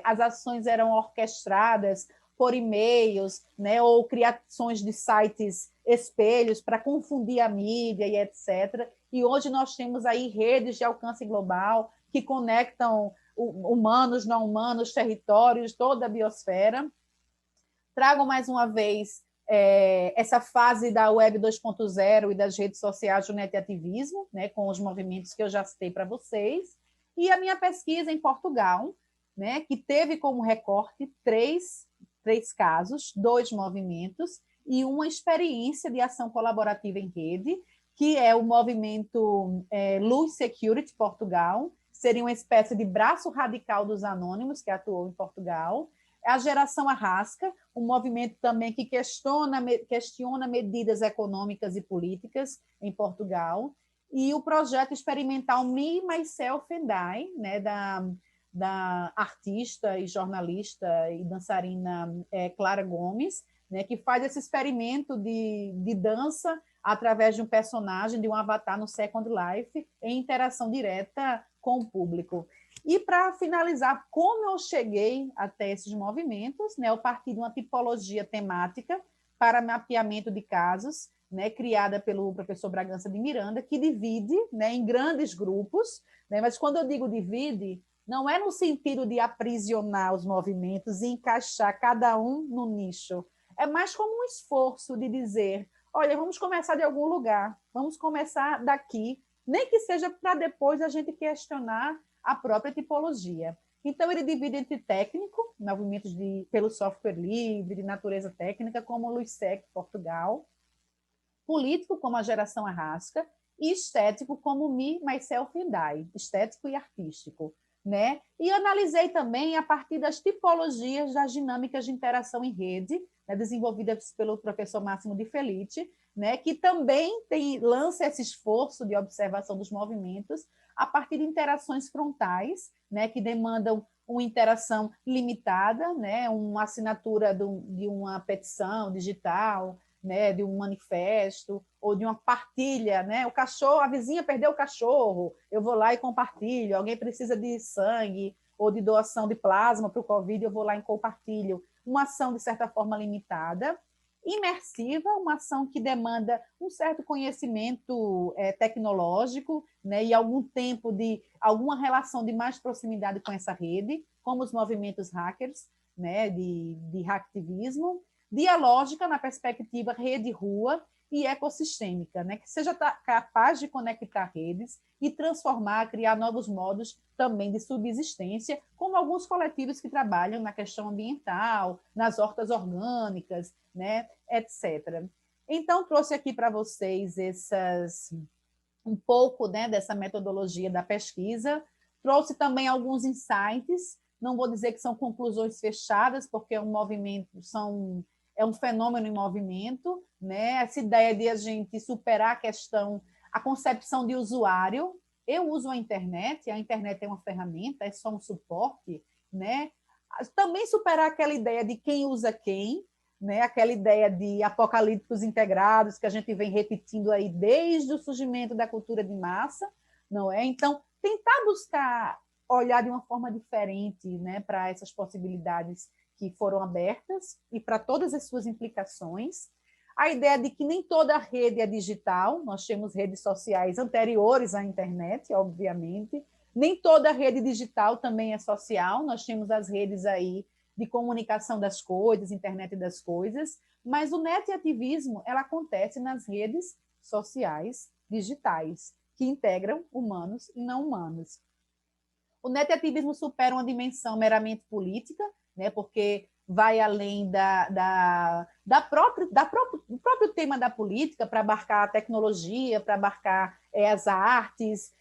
as ações eram orquestradas por e-mails, né, ou criações de sites espelhos para confundir a mídia e etc. E hoje nós temos aí redes de alcance global que conectam humanos, não humanos, territórios, toda a biosfera. Trago mais uma vez essa fase da Web 2.0 e das redes sociais do netativismo, né, com os movimentos que eu já citei para vocês, e a minha pesquisa em Portugal, né, que teve como recorte três casos, 2 movimentos e uma experiência de ação colaborativa em rede, que é o movimento Luz Security Portugal, seria uma espécie de braço radical dos anônimos que atuou em Portugal. A Geração Arrasca, um movimento também que questiona medidas econômicas e políticas em Portugal, e o projeto experimental Me, Myself and I, né, da artista e jornalista e dançarina Clara Gomes, né, que faz esse experimento de dança através de um personagem, de um avatar no Second Life, em interação direta com o público. E, para finalizar, como eu cheguei até esses movimentos, né, eu parti de uma tipologia temática para mapeamento de casos, né, criada pelo professor Bragança de Miranda, que divide, né, em grandes grupos, né, mas quando eu digo divide, não é no sentido de aprisionar os movimentos e encaixar cada um no nicho, é mais como um esforço de dizer, olha, vamos começar de algum lugar, vamos começar daqui, nem que seja para depois a gente questionar a própria tipologia. Então, ele divide entre técnico, movimentos pelo software livre, de natureza técnica, como o LuzSec, Portugal, político, como a Geração Arrasca, e estético, como Me, Myself and I, estético e artístico. Né? E analisei também a partir das tipologias das dinâmicas de interação em rede, né, desenvolvidas pelo professor Máximo de Felice, né, que também lança esse esforço de observação dos movimentos a partir de interações frontais, né, que demandam uma interação limitada, né, uma assinatura de uma petição digital, né, de um manifesto ou de uma partilha, né? O cachorro, a vizinha perdeu o cachorro, eu vou lá e compartilho. Alguém precisa de sangue ou de doação de plasma para o Covid, eu vou lá e compartilho. Uma ação de certa forma limitada, imersiva, uma ação que demanda um certo conhecimento tecnológico, né, e algum tempo de alguma relação de mais proximidade com essa rede, como os movimentos hackers, né, de hacktivismo. Dialógica na perspectiva rede-rua e ecossistêmica, né? Que seja capaz de conectar redes e transformar, criar novos modos também de subsistência, como alguns coletivos que trabalham na questão ambiental, nas hortas orgânicas, né? Etc. Então, trouxe aqui para vocês um pouco, né, dessa metodologia da pesquisa, trouxe também alguns insights, não vou dizer que são conclusões fechadas, porque é um movimento, é um fenômeno em movimento, né? Essa ideia de a gente superar a concepção de usuário. Eu uso a internet é uma ferramenta, é só um suporte, né? Também superar aquela ideia de quem usa quem, né? Aquela ideia de apocalípticos integrados que a gente vem repetindo aí desde o surgimento da cultura de massa, não é? Então, tentar buscar olhar de uma forma diferente, né, para essas possibilidades que foram abertas e para todas as suas implicações. A ideia de que nem toda rede é digital, nós temos redes sociais anteriores à internet, obviamente, nem toda rede digital também é social, nós temos as redes aí de comunicação das coisas, internet das coisas, mas o netativismo ela acontece nas redes sociais digitais. que integram humanos e não humanos. O netativismo supera uma dimensão meramente política, né, porque vai além do próprio tema da política, para abarcar a tecnologia, para abarcar as artes,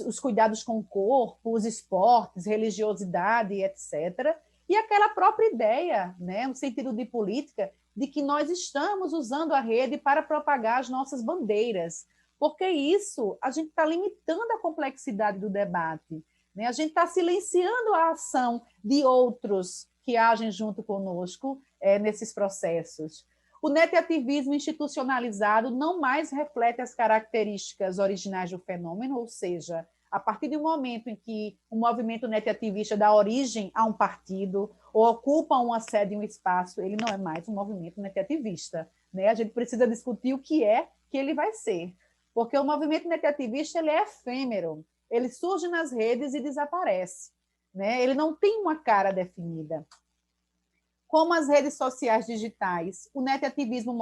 os cuidados com o corpo, os esportes, religiosidade, etc. E aquela própria ideia, né, no sentido de política, de que nós estamos usando a rede para propagar as nossas bandeiras, porque isso a gente está limitando a complexidade do debate. A gente está silenciando a ação de outros que agem junto conosco nesses processos. O netativismo institucionalizado não mais reflete as características originais do fenômeno, ou seja, a partir do momento em que o movimento netativista dá origem a um partido ou ocupa uma sede e um espaço, ele não é mais um movimento netativista. A gente precisa discutir o que é que ele vai ser, porque o movimento netativista ele é efêmero, ele surge nas redes e desaparece. Ele não tem uma cara definida. Como as redes sociais digitais, o netativismo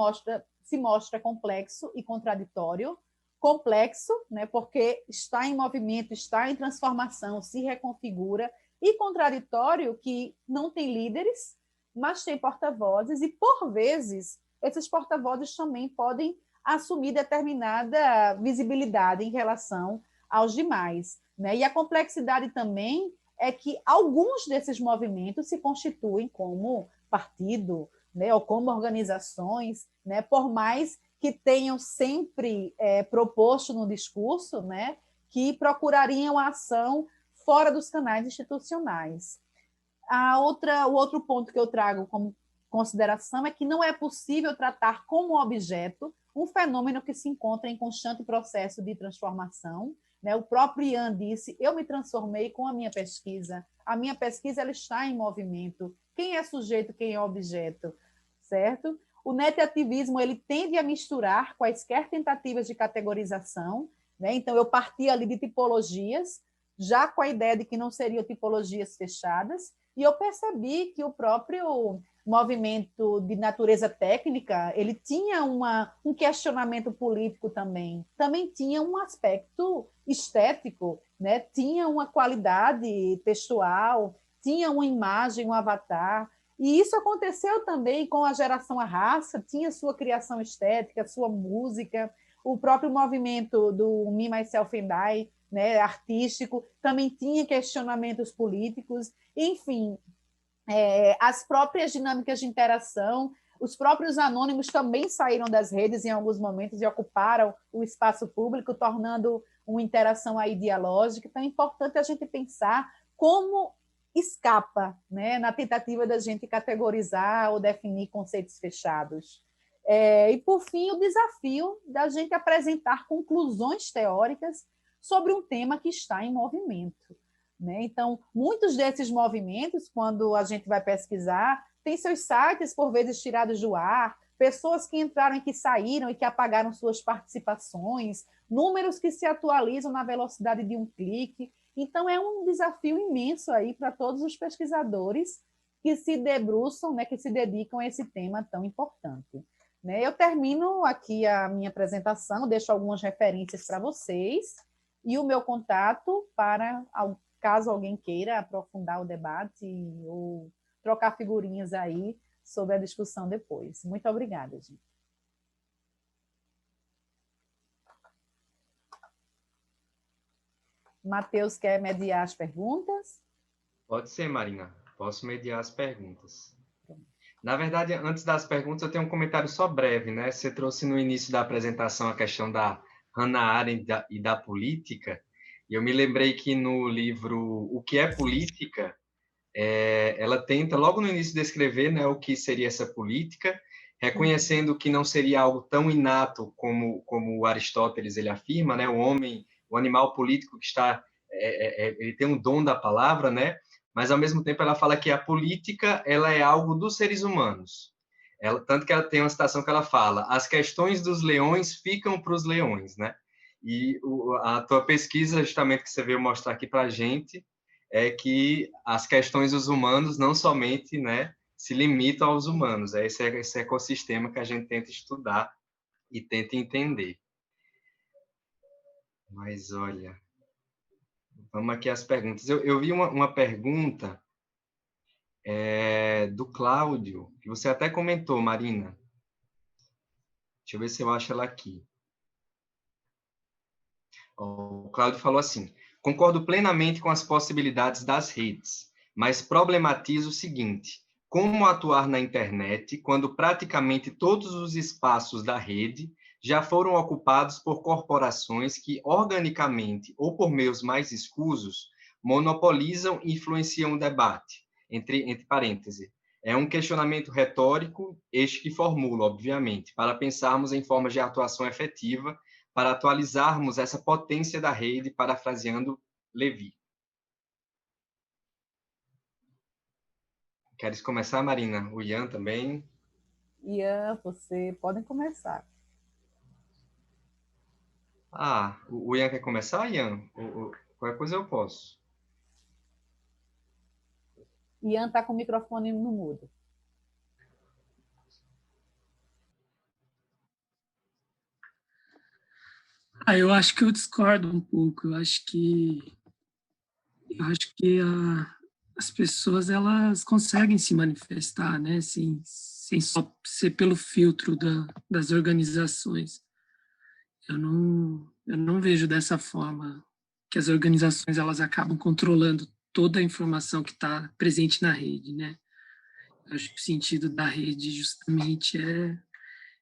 se mostra complexo e contraditório. Complexo, porque está em movimento, está em transformação, se reconfigura, e contraditório, que não tem líderes, mas tem porta-vozes, e, por vezes, esses porta-vozes também podem assumir determinada visibilidade em relação aos demais. E a complexidade também é que alguns desses movimentos se constituem como partido, ou como organizações, por mais que tenham sempre proposto no discurso, que procurariam a ação fora dos canais institucionais. O outro ponto que eu trago como consideração é que não é possível tratar como objeto um fenômeno que se encontra em constante processo de transformação. O próprio Ian disse, eu me transformei com a minha pesquisa. A minha pesquisa ela está em movimento. Quem é sujeito, quem é objeto, certo? O netativismo ele tende a misturar quaisquer tentativas de categorização. Então, eu parti ali de tipologias, já com a ideia de que não seriam tipologias fechadas, e eu percebi que o próprio movimento de natureza técnica, ele tinha um questionamento político também tinha um aspecto estético, tinha uma qualidade textual, tinha uma imagem, um avatar, e isso aconteceu também com a geração A Raça, tinha sua criação estética, sua música, o próprio movimento do Me, Myself and I, artístico, também tinha questionamentos políticos, enfim, as próprias dinâmicas de interação, os próprios anônimos também saíram das redes em alguns momentos e ocuparam o espaço público, tornando uma interação aí dialógica. Então, é importante a gente pensar como escapa, na tentativa da gente categorizar ou definir conceitos fechados. E, por fim, o desafio da gente apresentar conclusões teóricas sobre um tema que está em movimento. Então, muitos desses movimentos, quando a gente vai pesquisar, tem seus sites, por vezes, tirados do ar, pessoas que entraram e que saíram e que apagaram suas participações, números que se atualizam na velocidade de um clique. Então, é um desafio imenso aí para todos os pesquisadores que se debruçam, que se dedicam a esse tema tão importante. Eu termino aqui a minha apresentação, deixo algumas referências para vocês e o meu contato para, caso alguém queira aprofundar o debate ou trocar figurinhas aí sobre a discussão depois. Muito obrigada, gente. Matheus quer mediar as perguntas? Pode ser, Marina. Posso mediar as perguntas. Na verdade, antes das perguntas, eu tenho um comentário só breve, Você trouxe no início da apresentação a questão da Hannah Arendt e da política, e eu me lembrei que no livro O que é Política, ela tenta, logo no início, descrever o que seria essa política, reconhecendo que não seria algo tão inato como Aristóteles ele afirma, o homem, o animal político que está, ele tem um dom da palavra, mas, ao mesmo tempo, ela fala que a política ela é algo dos seres humanos. Tanto que ela tem uma citação que ela fala, as questões dos leões ficam para os leões. E a tua pesquisa, justamente, que você veio mostrar aqui para a gente, é que as questões dos humanos não somente se limitam aos humanos. É esse ecossistema que a gente tenta estudar e tenta entender. Mas, olha, vamos aqui às perguntas. Eu vi uma pergunta do Cláudio, que você até comentou, Marina. Deixa eu ver se eu acho ela aqui. O Cláudio falou assim: concordo plenamente com as possibilidades das redes, mas problematizo o seguinte: como atuar na internet quando praticamente todos os espaços da rede já foram ocupados por corporações que, organicamente ou por meios mais escusos, monopolizam e influenciam o debate? Entre parênteses. É um questionamento retórico, este que formulo, obviamente, para pensarmos em formas de atuação efetiva para atualizarmos essa potência da rede, parafraseando Levi. Queres começar, Marina? O Ian também? Ian, você podem começar. O Ian quer começar, Ian? Qualquer coisa eu posso. Ian está com o microfone no mudo. Eu acho que eu discordo um pouco. As pessoas elas conseguem se manifestar, né, sem só ser pelo filtro das organizações. Eu não vejo dessa forma que as organizações elas acabam controlando toda a informação que está presente na rede, né? Eu acho que o sentido da rede justamente é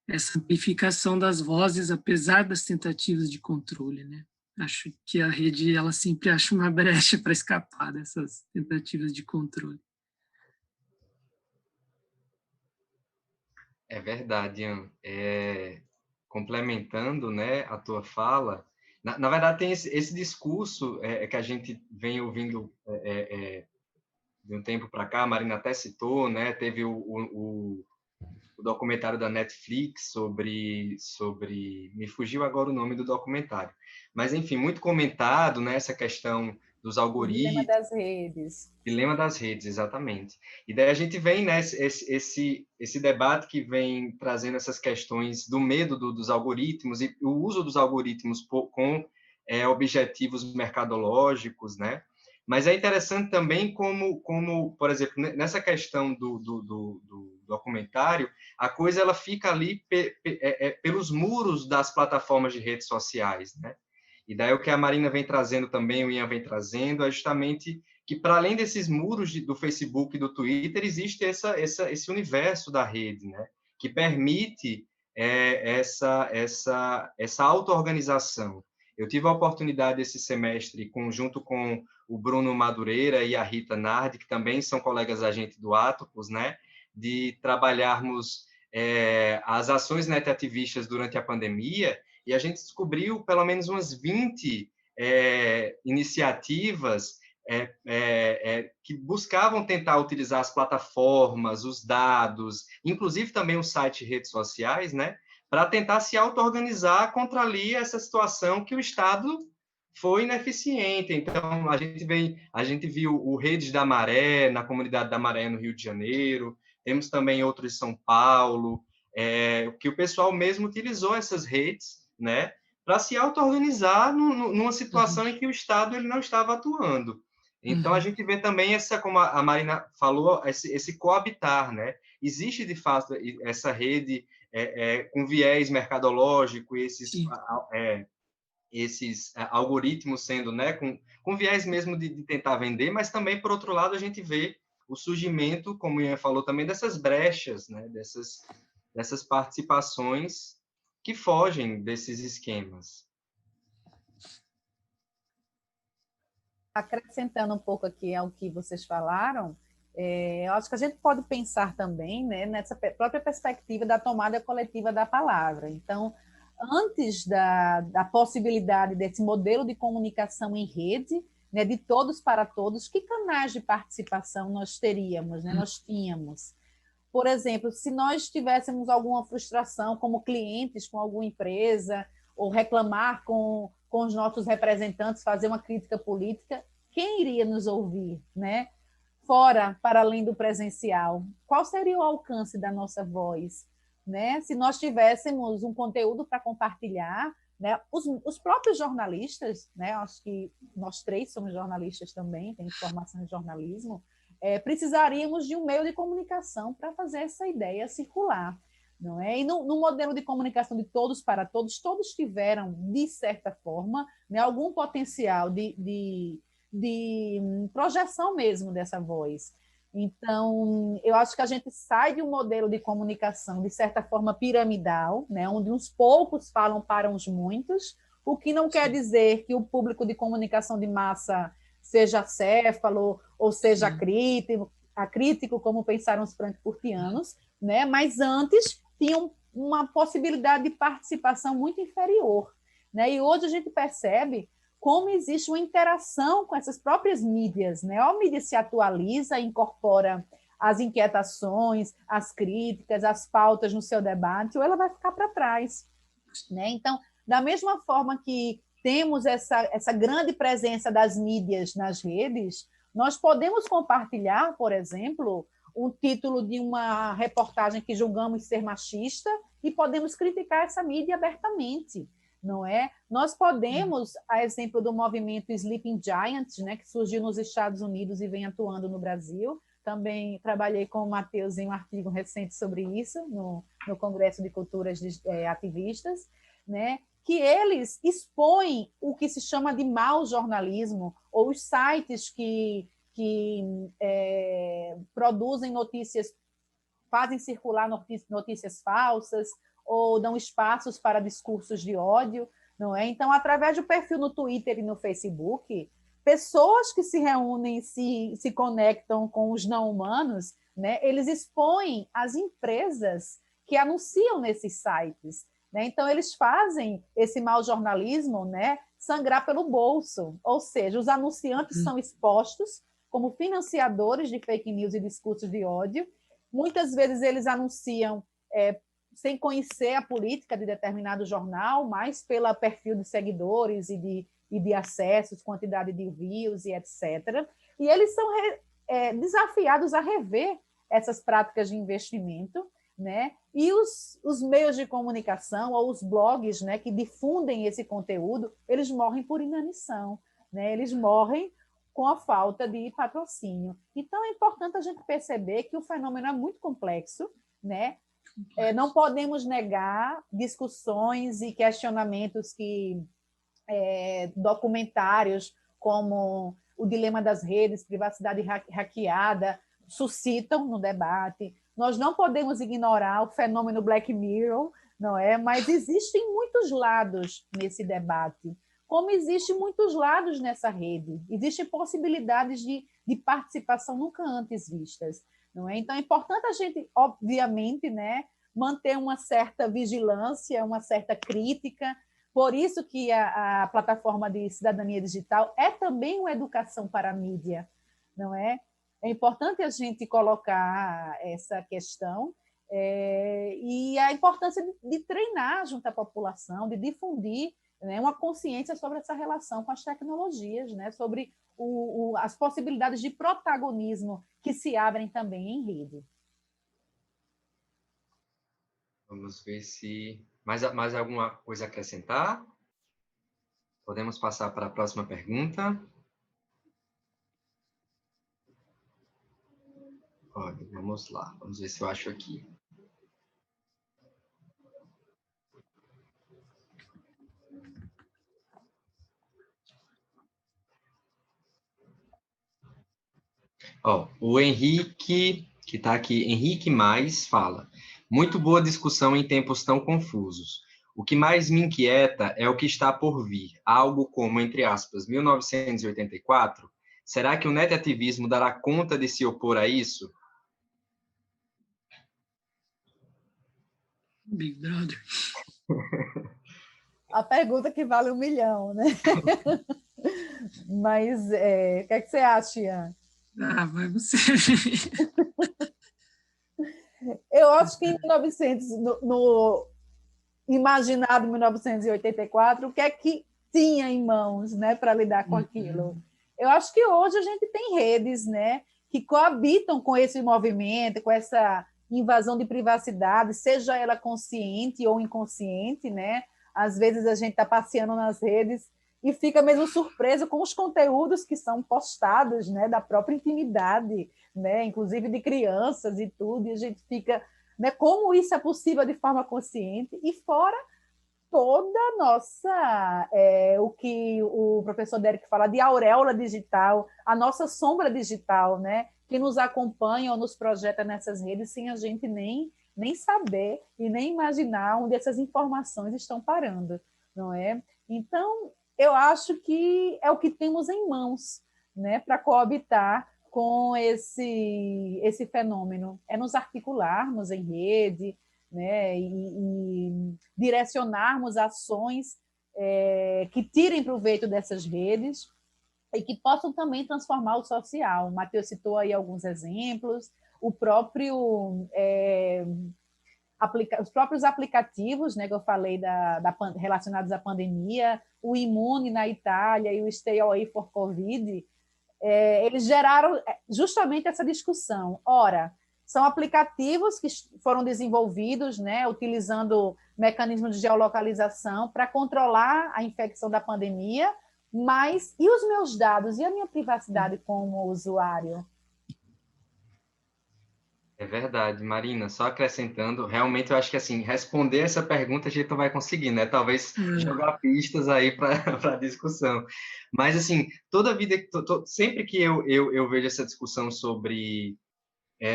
essa amplificação das vozes, apesar das tentativas de controle, né? Acho que a rede ela sempre acha uma brecha para escapar dessas tentativas de controle. É verdade, Ian. Complementando, né, a tua fala, na verdade tem esse discurso que a gente vem ouvindo de um tempo para cá, a Marina até citou, né, teve o documentário da Netflix me fugiu agora o nome do documentário, mas enfim, muito comentado, né, essa questão dos O dilema algoritmos, das redes. dilema das redes, exatamente. E daí a gente vem, né, esse debate que vem trazendo essas questões do medo dos algoritmos e o uso dos algoritmos com objetivos mercadológicos, né? Mas é interessante também por exemplo, nessa questão do documentário, a coisa ela fica ali pelos muros das plataformas de redes sociais, né? E daí o que a Marina vem trazendo também, o Ian vem trazendo, é justamente que, para além desses muros do Facebook e do Twitter, existe esse universo da rede, né? Que permite essa auto-organização. Eu tive a oportunidade esse semestre, junto com o Bruno Madureira e a Rita Nardi, que também são colegas da gente do Atopus, né? De trabalharmos as ações netativistas durante a pandemia, e a gente descobriu pelo menos umas 20 iniciativas que buscavam tentar utilizar as plataformas, os dados, inclusive também o site e redes sociais, né, para tentar se auto-organizar contra ali essa situação que o Estado foi ineficiente. Então, a gente viu o Redes da Maré, na comunidade da Maré, no Rio de Janeiro, temos também outros em São Paulo, que o pessoal mesmo utilizou essas redes, né, para se auto-organizar numa situação em que o Estado ele não estava atuando. Então, a gente vê também como a Marina falou, esse coabitar, né? Existe, de fato, essa rede com viés mercadológico, esses algoritmos sendo, né, com viés mesmo de tentar vender, mas também, por outro lado, a gente vê o surgimento, como o Ian falou também, dessas brechas, né, dessas participações que fogem desses esquemas. Acrescentando um pouco aqui ao que vocês falaram, eu acho que a gente pode pensar também, né, nessa própria perspectiva da tomada coletiva da palavra. Então, antes da possibilidade desse modelo de comunicação em rede, né, de todos para todos, que canais de participação nós teríamos, né, nós tínhamos? Por exemplo, se nós tivéssemos alguma frustração como clientes com alguma empresa, ou reclamar com os nossos representantes, fazer uma crítica política, quem iria nos ouvir, né? Fora, para além do presencial, qual seria o alcance da nossa voz, né? Se nós tivéssemos um conteúdo para compartilhar, né? Os próprios jornalistas, né? Acho que nós três somos jornalistas também, temos formação em jornalismo, precisaríamos de um meio de comunicação para fazer essa ideia circular, não é? E no modelo de comunicação de todos para todos, todos tiveram, de certa forma, né, algum potencial de projeção mesmo dessa voz. Então, eu acho que a gente sai de um modelo de comunicação, de certa forma, piramidal, né, onde uns poucos falam para uns muitos, o que não quer dizer que o público de comunicação de massa seja acéfalo ou seja crítico, como pensaram os frankfurtianos, né, mas antes tinham uma possibilidade de participação muito inferior, né, e hoje a gente percebe como existe uma interação com essas próprias mídias, né? A mídia se atualiza, incorpora as inquietações, as críticas, as pautas no seu debate, ou ela vai ficar para trás, né? Então, da mesma forma que temos essa grande presença das mídias nas redes, nós podemos compartilhar, por exemplo, um título de uma reportagem que julgamos ser machista e podemos criticar essa mídia abertamente, não é? Nós podemos, a exemplo do movimento Sleeping Giants, né, que surgiu nos Estados Unidos e vem atuando no Brasil, também trabalhei com o Matheus em um artigo recente sobre isso, no Congresso de Culturas Ativistas, né, que eles expõem o que se chama de mau jornalismo, ou os sites que produzem notícias, fazem circular notícias falsas, ou dão espaços para discursos de ódio, não é? Então, através do perfil no Twitter e no Facebook, pessoas que se reúnem, se conectam com os não-humanos, né? Eles expõem as empresas que anunciam nesses sites, né? Então, eles fazem esse mau jornalismo, né, sangrar pelo bolso, ou seja, os anunciantes são expostos como financiadores de fake news e discursos de ódio. Muitas vezes eles anunciam sem conhecer a política de determinado jornal, mas pelo perfil de seguidores e de acessos, quantidade de views e etc. E eles são desafiados a rever essas práticas de investimento, né? E os meios de comunicação ou os blogs, né, que difundem esse conteúdo, eles morrem por inanição, né? Eles morrem com a falta de patrocínio. Então, é importante a gente perceber que o fenômeno é muito complexo, né? Não podemos negar discussões e questionamentos que documentários como O Dilema das Redes, Privacidade Hackeada, suscitam no debate. Nós não podemos ignorar o fenômeno Black Mirror, não é? Mas existem muitos lados nesse debate, como existem muitos lados nessa rede. Existem possibilidades de participação nunca antes vistas. Não é? Então, é importante a gente, obviamente, né, manter uma certa vigilância, uma certa crítica. Por isso que a plataforma de cidadania digital é também uma educação para a mídia, não é? É importante a gente colocar essa questão e a importância de treinar junto à população, de difundir, né, uma consciência sobre essa relação com as tecnologias, né, sobre as possibilidades de protagonismo que se abrem também em rede. Vamos ver se mais alguma coisa a acrescentar. Podemos passar para a próxima pergunta. Olha, vamos lá. Vamos ver se eu acho aqui. O Henrique, que está aqui, Henrique Mais, fala: muito boa discussão em tempos tão confusos. O que mais me inquieta é o que está por vir, algo como, entre aspas, 1984. Será que o netativismo dará conta de se opor a isso? Big Brother. A pergunta que vale 1 milhão, né? Mas o que é que você acha, Ian? Vai você. Eu acho que em 1900, no imaginado 1984, o que é que tinha em mãos, né, para lidar com aquilo? Eu acho que hoje a gente tem redes, né, que coabitam com esse movimento, com essa invasão de privacidade, seja ela consciente ou inconsciente, né? às vezes a gente está passeando nas redes e fica mesmo surpreso com os conteúdos que são postados, né, da própria intimidade, né, inclusive de crianças e tudo, e a gente fica, né, como isso é possível de forma consciente, e fora toda a nossa, o que o professor Derek fala de auréola digital, a nossa sombra digital, né, que nos acompanha ou nos projeta nessas redes sem a gente nem saber e nem imaginar onde essas informações estão parando, não é? Então, eu acho que é o que temos em mãos, né, para coabitar com esse fenômeno, é nos articularmos em rede, né, e direcionarmos ações que tirem proveito dessas redes e que possam também transformar o social. O Matheus citou aí alguns exemplos, o próprio os próprios aplicativos, né, que eu falei relacionados à pandemia, o Imune na Itália e o Stay Away for Covid, eles geraram justamente essa discussão. Ora, são aplicativos que foram desenvolvidos, né, utilizando mecanismos de geolocalização para controlar a infecção da pandemia, mas e os meus dados e a minha privacidade como usuário? É verdade, Marina. Só acrescentando, realmente eu acho que assim, responder essa pergunta a gente não vai conseguir, né? Talvez jogar pistas aí para a discussão. Mas assim, toda vida, sempre que eu vejo essa discussão sobre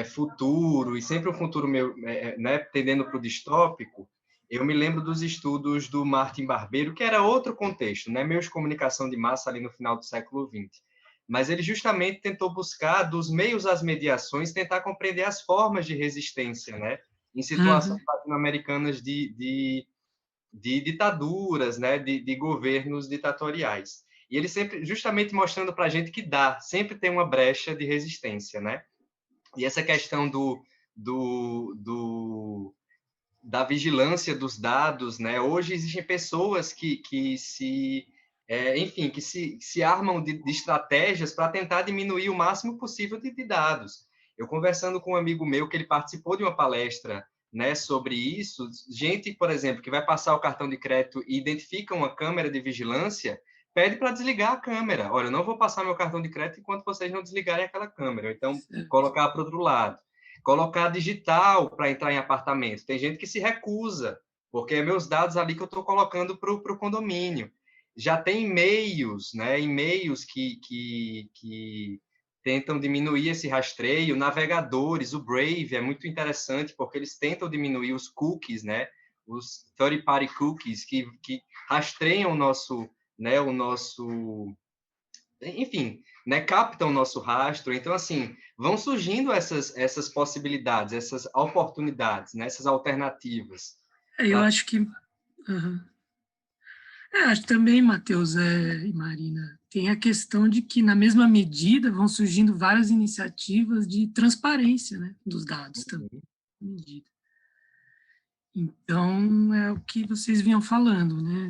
futuro, e sempre um futuro meu, né, tendendo para o distópico, eu me lembro dos estudos do Martin Barbeiro, que era outro contexto, né? Meios de comunicação de massa ali no final do século XX. Mas ele justamente tentou buscar, dos meios às mediações, tentar compreender as formas de resistência, né? Em situações latino-americanas de ditaduras, né? De governos ditatoriais. E ele sempre, justamente mostrando para a gente que sempre tem uma brecha de resistência, né? E essa questão da vigilância dos dados, né? Hoje existem pessoas que enfim, que se armam de estratégias para tentar diminuir o máximo possível de dados. Eu conversando com um amigo meu que ele participou de uma palestra, né, sobre isso, gente, por exemplo, que vai passar o cartão de crédito e identifica uma câmera de vigilância, pede para desligar a câmera. Olha, eu não vou passar meu cartão de crédito enquanto vocês não desligarem aquela câmera. Então, colocar para o outro lado. Colocar digital para entrar em apartamento. Tem gente que se recusa, porque é meus dados ali que eu estou colocando para o condomínio. Já tem e-mails, né? E-mails que tentam diminuir esse rastreio. Navegadores, o Brave é muito interessante, porque eles tentam diminuir os cookies, né? Os third-party cookies, que rastreiam né, o nosso enfim, né, captam o nosso rastro. Então, assim, vão surgindo essas possibilidades, essas oportunidades, né, essas alternativas. Eu acho que... acho também, Matheus e Marina, tem a questão de que, na mesma medida, vão surgindo várias iniciativas de transparência, né, dos dados também. Medida. Então, é o que vocês vinham falando, né?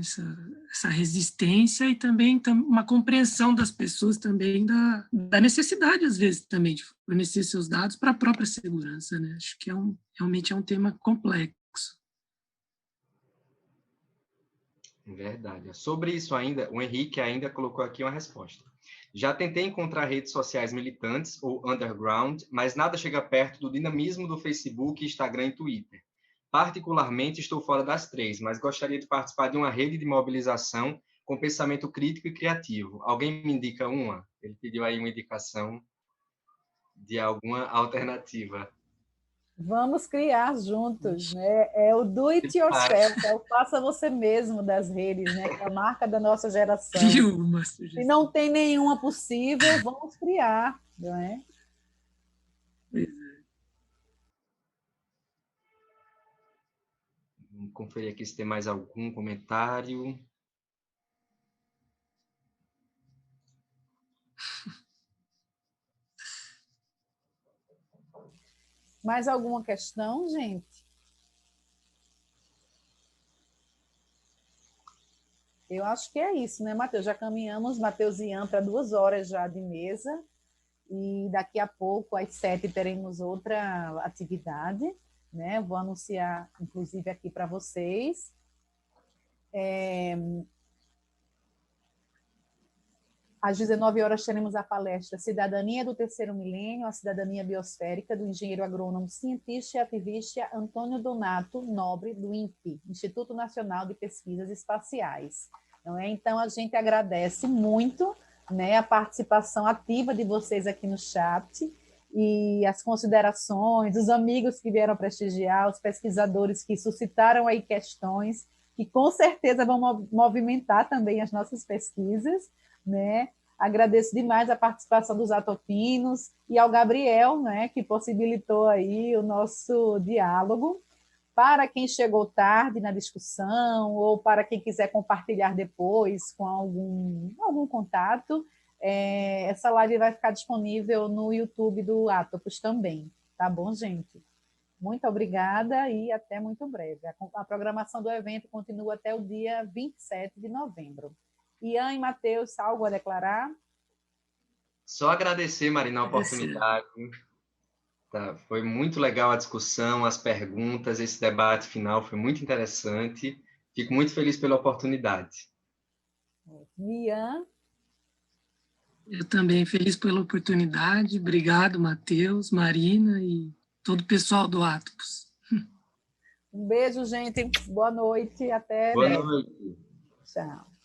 Essa resistência e também uma compreensão das pessoas também da necessidade, às vezes, também de fornecer seus dados para a própria segurança, né? Acho que realmente é um tema complexo. Verdade. Sobre isso ainda, o Henrique ainda colocou aqui uma resposta. Já tentei encontrar redes sociais militantes ou underground, mas nada chega perto do dinamismo do Facebook, Instagram e Twitter. Particularmente, estou fora das três, mas gostaria de participar de uma rede de mobilização com pensamento crítico e criativo. Alguém me indica uma? Ele pediu aí uma indicação de alguma alternativa. Vamos criar juntos, né? É o do it yourself, é o faça você mesmo das redes, né? Que é a marca da nossa geração. Se não tem nenhuma possível, vamos criar, não é? Vamos conferir aqui se tem mais algum comentário. Mais alguma questão, gente? Eu acho que é isso, né, Matheus? Já caminhamos, Matheus e Ian, para 2 horas já de mesa, e daqui a pouco, às 7, teremos outra atividade, né? Vou anunciar, inclusive, aqui para vocês. Às 19 horas teremos a palestra Cidadania do Terceiro Milênio, a Cidadania Biosférica, do engenheiro agrônomo, cientista e ativista Antônio Donato Nobre, do INPE, Instituto Nacional de Pesquisas Espaciais. Então, a gente agradece muito, né, a participação ativa de vocês aqui no chat e as considerações, os amigos que vieram prestigiar, os pesquisadores que suscitaram aí questões, que com certeza vão movimentar também as nossas pesquisas, né? Agradeço demais a participação dos atopinos e ao Gabriel, né, que possibilitou aí o nosso diálogo. Para quem chegou tarde na discussão ou para quem quiser compartilhar depois com algum contato, essa live vai ficar disponível no YouTube do Atopos também. Tá bom, gente? Muito obrigada e até muito breve. A programação do evento continua até o dia 27 de novembro. Ian e Matheus, algo a declarar? Só agradecer, Marina, a oportunidade. Tá, foi muito legal a discussão, as perguntas, esse debate final foi muito interessante. Fico muito feliz pela oportunidade. Ian? Eu também, feliz pela oportunidade. Obrigado, Matheus, Marina e todo o pessoal do Atopos. Um beijo, gente. Boa noite. Até Boa breve. noite. Tchau.